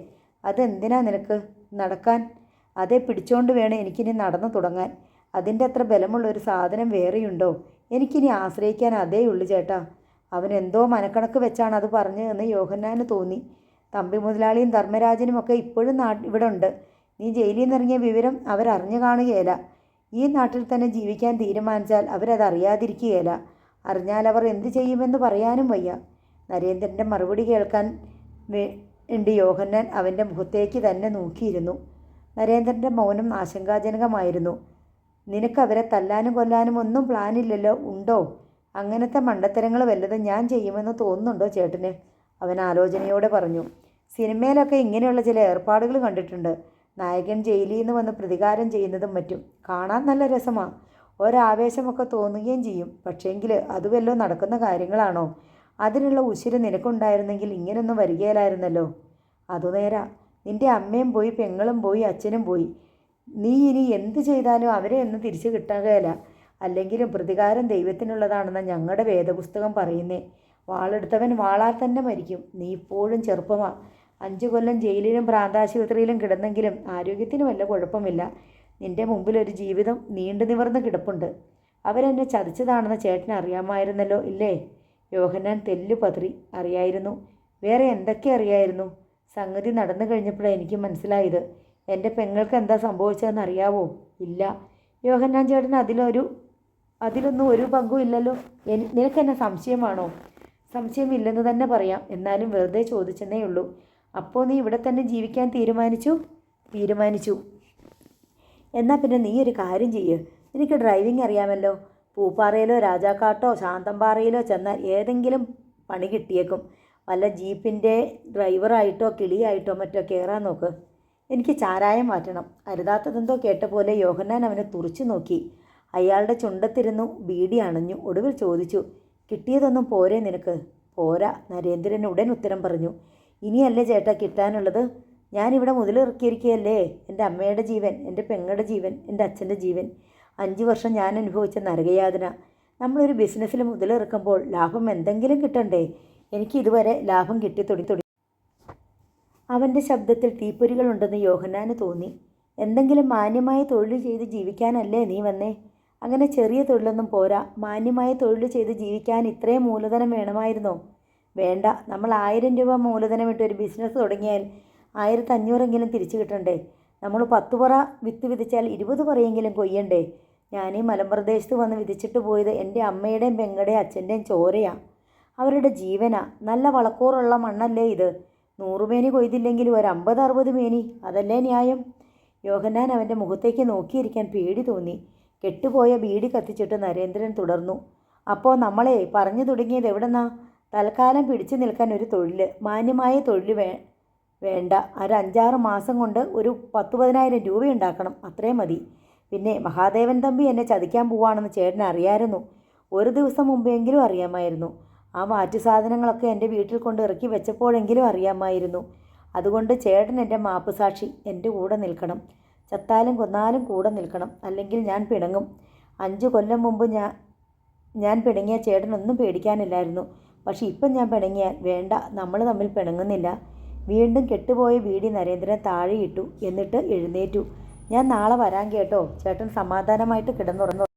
അതെന്തിനാ നിനക്ക്? നടക്കാൻ. അതേ പിടിച്ചോണ്ട് വേണം എനിക്കിനി നടന്നു തുടങ്ങാൻ. അതിൻ്റെ അത്ര ബലമുള്ള ഒരു സാധനം വേറെയുണ്ടോ? എനിക്കിനി ആശ്രയിക്കാൻ അതേ ഉള്ളൂ ചേട്ടാ. അവൻ എന്തോ മനക്കണക്ക് വെച്ചാണ് അത് പറഞ്ഞതെന്ന് യോഹന്നാന് തോന്നി. തമ്പി മുതലാളിയും ധർമ്മരാജനുമൊക്കെ ഇപ്പോഴും ഇവിടെ ഉണ്ട്. നീ ജയിലിൽ നിന്നിറങ്ങിയ വിവരം അവരറിഞ്ഞു കാണുകയില്ല. ഈ നാട്ടിൽ തന്നെ ജീവിക്കാൻ തീരുമാനിച്ചാൽ അവരതറിയാതിരിക്കുകയില്ല. അറിഞ്ഞാൽ അവർ എന്തു ചെയ്യുമെന്ന് പറയാനും വയ്യ. നരേന്ദ്രൻ്റെ മറുപടി കേൾക്കാൻ വേണ്ടി യോഹന്നാൻ അവൻ്റെ മുഖത്തേക്ക് തന്നെ നോക്കിയിരുന്നു. നരേന്ദ്രൻ്റെ മൗനം ആശങ്കാജനകമായിരുന്നു. നിനക്ക് അവരെ തല്ലാനും കൊല്ലാനും ഒന്നും പ്ലാനില്ലല്ലോ? ഉണ്ടോ? അങ്ങനത്തെ മണ്ടത്തരങ്ങൾ വല്ലതും ഞാൻ ചെയ്യുമെന്ന് തോന്നുന്നുണ്ടോ ചേട്ടന്? അവൻ ആലോചനയോടെ പറഞ്ഞു. സിനിമയിലൊക്കെ ഇങ്ങനെയുള്ള ചില ഏർപ്പാടുകൾ കണ്ടിട്ടുണ്ട്. നായകൻ ജയിലിൽ നിന്ന് വന്ന് പ്രതികാരം ചെയ്യുന്നതും മറ്റും കാണാൻ നല്ല രസമാണ്. ഒരാവേശമൊക്കെ തോന്നുകയും ചെയ്യും. പക്ഷേങ്കിൽ അതുവല്ലോ നടക്കുന്ന കാര്യങ്ങളാണോ? അതിനുള്ള ഉശിര് നിനക്കുണ്ടായിരുന്നെങ്കിൽ ഇങ്ങനൊന്നും വരികയില്ലായിരുന്നല്ലോ. അതു നേരാ. നിൻ്റെ അമ്മയും പോയി, പെങ്ങളും പോയി, അച്ഛനും പോയി. നീ ഇനി എന്ത് ചെയ്താലും അവരെ ഒന്നും തിരിച്ചു കിട്ടുകയില്ല. അല്ലെങ്കിലും പ്രതികാരം ദൈവത്തിനുള്ളതാണെന്ന് ഞങ്ങളുടെ വേദപുസ്തകം പറയുന്നേ. വാളെടുത്തവൻ വാളാൽ തന്നെ മരിക്കും. നീ ഇപ്പോഴും ചെറുപ്പമാ. 5 കൊല്ലം ജയിലിലും ഭ്രാന്താശുപത്രിയിലും കിടന്നെങ്കിലും ആരോഗ്യത്തിന് വല്ല കുഴപ്പമില്ല. നിൻ്റെ മുമ്പിലൊരു ജീവിതം നീണ്ടു നിവർന്ന് കിടപ്പുണ്ട്. അവരെന്നെ ചതിച്ചതാണെന്ന് ചേട്ടന് അറിയാമായിരുന്നല്ലോ ഇല്ലേ? യോഹന്നാൻ തെല്ലു പതറി. അറിയായിരുന്നു. വേറെ എന്തൊക്കെ അറിയായിരുന്നു? സംഗതി നടന്നു കഴിഞ്ഞപ്പോഴാണ് എനിക്ക് മനസ്സിലായത്. എൻ്റെ പെങ്ങൾക്ക് എന്താ സംഭവിച്ചതെന്ന് അറിയാവോ? ഇല്ല. യോഹന്നാൻ ചേട്ടൻ അതിലൊന്നും ഒരു പങ്കും ഇല്ലല്ലോ. നിനക്കെന്നെ സംശയമാണോ? സംശയമില്ലെന്ന് തന്നെ പറയാം. എന്നാലും വെറുതെ ചോദിച്ചെന്നേ ഉള്ളൂ. അപ്പോൾ നീ ഇവിടെ തന്നെ ജീവിക്കാൻ തീരുമാനിച്ചു. എന്നാൽ പിന്നെ നീ ഒരു കാര്യം ചെയ്യ്. എനിക്ക് ഡ്രൈവിംഗ് അറിയാമല്ലോ. പൂപ്പാറയിലോ രാജാക്കാട്ടോ ശാന്തമ്പാറയിലോ ചെന്നാൽ ഏതെങ്കിലും പണി കിട്ടിയേക്കും. വല്ല ജീപ്പിൻ്റെ ഡ്രൈവറായിട്ടോ കിളിയായിട്ടോ മറ്റോ കയറാൻ നോക്ക്. എനിക്ക് ചാരായം മാറ്റണം. അരുതാത്തതെന്തോ കേട്ട പോലെ യോഹന്നാൻ അവനെ തുറച്ചു നോക്കി. അയാളുടെ ചുണ്ടത്തിരുന്നു ബീഡി അണഞ്ഞു. ഒടുവിൽ ചോദിച്ചു, കിട്ടിയതൊന്നും പോരെ നിനക്ക്? പോരാ. നരേന്ദ്രൻ ഉടൻ ഉത്തരം പറഞ്ഞു. ഇനിയല്ലേ ചേട്ടാ കിട്ടാനുള്ളത്? ഞാനിവിടെ മുതലിറക്കിയിരിക്കുകയല്ലേ. എൻ്റെ അമ്മയുടെ ജീവൻ, എൻ്റെ പെങ്ങളുടെ ജീവൻ, എൻ്റെ അച്ഛൻ്റെ ജീവൻ. 5 വർഷം ഞാൻ അനുഭവിച്ച നരകയാതന. നമ്മളൊരു ബിസിനസ്സിൽ മുതലിറക്കുമ്പോൾ ലാഭം എന്തെങ്കിലും കിട്ടണ്ടേ? എനിക്ക് ഇതുവരെ ലാഭം കിട്ടി തുടങ്ങി. അവൻ്റെ ശബ്ദത്തിൽ തീപ്പൊരികളുണ്ടെന്ന് യോഹന്നാന് തോന്നി. എന്തെങ്കിലും മാന്യമായ തൊഴിൽ ചെയ്ത് ജീവിക്കാനല്ലേ നീ വന്നേ? അങ്ങനെ ചെറിയ തൊഴിലൊന്നും പോരാ. മാന്യമായ തൊഴിൽ ചെയ്ത് ജീവിക്കാൻ ഇത്രയും മൂലധനം വേണമായിരുന്നോ? വേണ്ട. നമ്മൾ 1000 രൂപ മൂലധനമിട്ട് ഒരു ബിസിനസ് തുടങ്ങിയാൽ 1500 തിരിച്ചു കിട്ടണ്ടേ? നമ്മൾ 10 പറ വിത്ത് വിതച്ചാൽ 20 പറയെങ്കിലും കൊയ്യണ്ടേ? ഞാൻ ഈ മലമ്പ്രദേശത്ത് വന്ന് വിധിച്ചിട്ട് പോയത് എൻ്റെ അമ്മയുടെയും പെങ്ങളുടെയും അച്ഛൻ്റെയും ചോരയാണ്. അവരുടെ ജീവനാ. നല്ല വളക്കൂറുള്ള മണ്ണല്ലേ ഇത്. 100 മേനി കൊയ്തില്ലെങ്കിൽ ഒരു 50-60 മേനി. അതല്ലേ ന്യായം? യോഹന്നാൻ അവൻ്റെ മുഖത്തേക്ക് നോക്കിയിരിക്കാൻ പേടി തോന്നി. കെട്ടുപോയ ബീഡി കത്തിച്ചിട്ട് നരേന്ദ്രൻ തുടർന്നു. അപ്പോൾ നമ്മളെ പറഞ്ഞു തുടങ്ങിയത് എവിടെന്നാ? തൽക്കാലം പിടിച്ചു നിൽക്കാൻ ഒരു തൊഴിൽ, മാന്യമായ തൊഴിൽ വേണ്ട. ഒരു 5-6 മാസം കൊണ്ട് ഒരു 10-10,000 രൂപ ഉണ്ടാക്കണം. അത്രയും മതി. പിന്നെ മഹാദേവൻ തമ്പി എന്നെ ചതിക്കാൻ പോവാണെന്ന് ചേട്ടന് അറിയാമായിരുന്നു. ഒരു ദിവസം മുമ്പെങ്കിലും അറിയാമായിരുന്നു. ആ മാറ്റു സാധനങ്ങളൊക്കെ എൻ്റെ വീട്ടിൽ കൊണ്ട് ഇറക്കി വെച്ചപ്പോഴെങ്കിലും അറിയാമായിരുന്നു. അതുകൊണ്ട് ചേട്ടൻ എൻ്റെ മാപ്പ് സാക്ഷി. എൻ്റെ കൂടെ നിൽക്കണം. ചത്താലും കൊന്നാലും കൂടെ നിൽക്കണം. അല്ലെങ്കിൽ ഞാൻ പിണങ്ങും. 5 കൊല്ലം മുമ്പ് ഞാൻ പിണങ്ങിയ ചേട്ടനൊന്നും പേടിക്കാനില്ലായിരുന്നു. പക്ഷെ ഇപ്പം ഞാൻ പിണങ്ങിയാൽ വേണ്ട. നമ്മൾ തമ്മിൽ പിണങ്ങുന്നില്ല. വീണ്ടും കെട്ടുപോയ ബീഡി നരേന്ദ്രൻ താഴെയിട്ടു. എന്നിട്ട് എഴുന്നേറ്റു. ഞാൻ നാളെ വരാൻ കേട്ടോ. ചേട്ടൻ സമാധാനമായിട്ട് കിടന്നുറങ്ങും.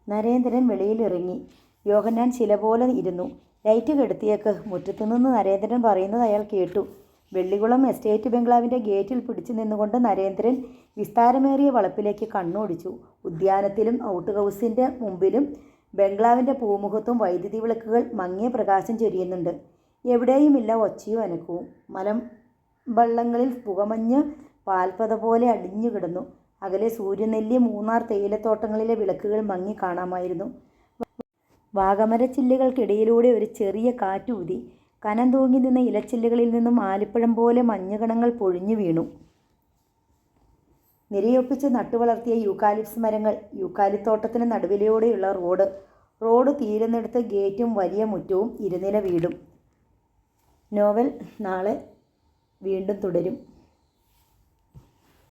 നരേന്ദ്രൻ വെളിയിലിറങ്ങി. യോഹന്നാൻ ശില പോലെ ഇരുന്നു. ലൈറ്റ് കെടുത്തിയേക്ക്. മുറ്റത്തുനിന്ന് നരേന്ദ്രൻ പറയുന്നത് അയാൾ കേട്ടു. വെള്ളികുളം എസ്റ്റേറ്റ് ബംഗ്ലാവിൻ്റെ ഗേറ്റിൽ പിടിച്ചു നിന്നുകൊണ്ട് നരേന്ദ്രൻ വിസ്താരമേറിയ വളപ്പിലേക്ക് കണ്ണോടിച്ചു. ഉദ്യാനത്തിലും ഔട്ട് ഹൗസിൻ്റെ മുമ്പിലും ബംഗ്ലാവിൻ്റെ പൂമുഖത്തും വൈദ്യുതി വിളക്കുകൾ മങ്ങിയ പ്രകാശം ചൊരിയുന്നുണ്ട്. എവിടെയുമില്ല ഒച്ചയും അനക്കവും. വള്ളങ്ങളിൽ പുകമഞ്ഞ് പാൽപ്പത പോലെ അടിഞ്ഞു കിടന്നു. അകലെ സൂര്യനെല്ലി, മൂന്നാർ തേയിലത്തോട്ടങ്ങളിലെ വിളക്കുകൾ മങ്ങി കാണാമായിരുന്നു. വാഗമരച്ചില്ലുകൾക്കിടയിലൂടെ ഒരു ചെറിയ കാറ്റൂതി. കനം തൂങ്ങി നിന്ന ഇലച്ചില്ലുകളിൽ നിന്നും ആലിപ്പഴം പോലെ മഞ്ഞുകണങ്ങൾ പൊഴിഞ്ഞു വീണു. നിരയൊപ്പിച്ച് നട്ടുവളർത്തിയ യൂക്കാലിപ്സ് മരങ്ങൾ. യൂക്കാലിത്തോട്ടത്തിന് നടുവിലൂടെയുള്ള റോഡ് തീരുന്നിടത്ത് ഗേറ്റും വലിയ മുറ്റവും 2 നില വീടും. നോവൽ നാളെ വീണ്ടും തുടരും.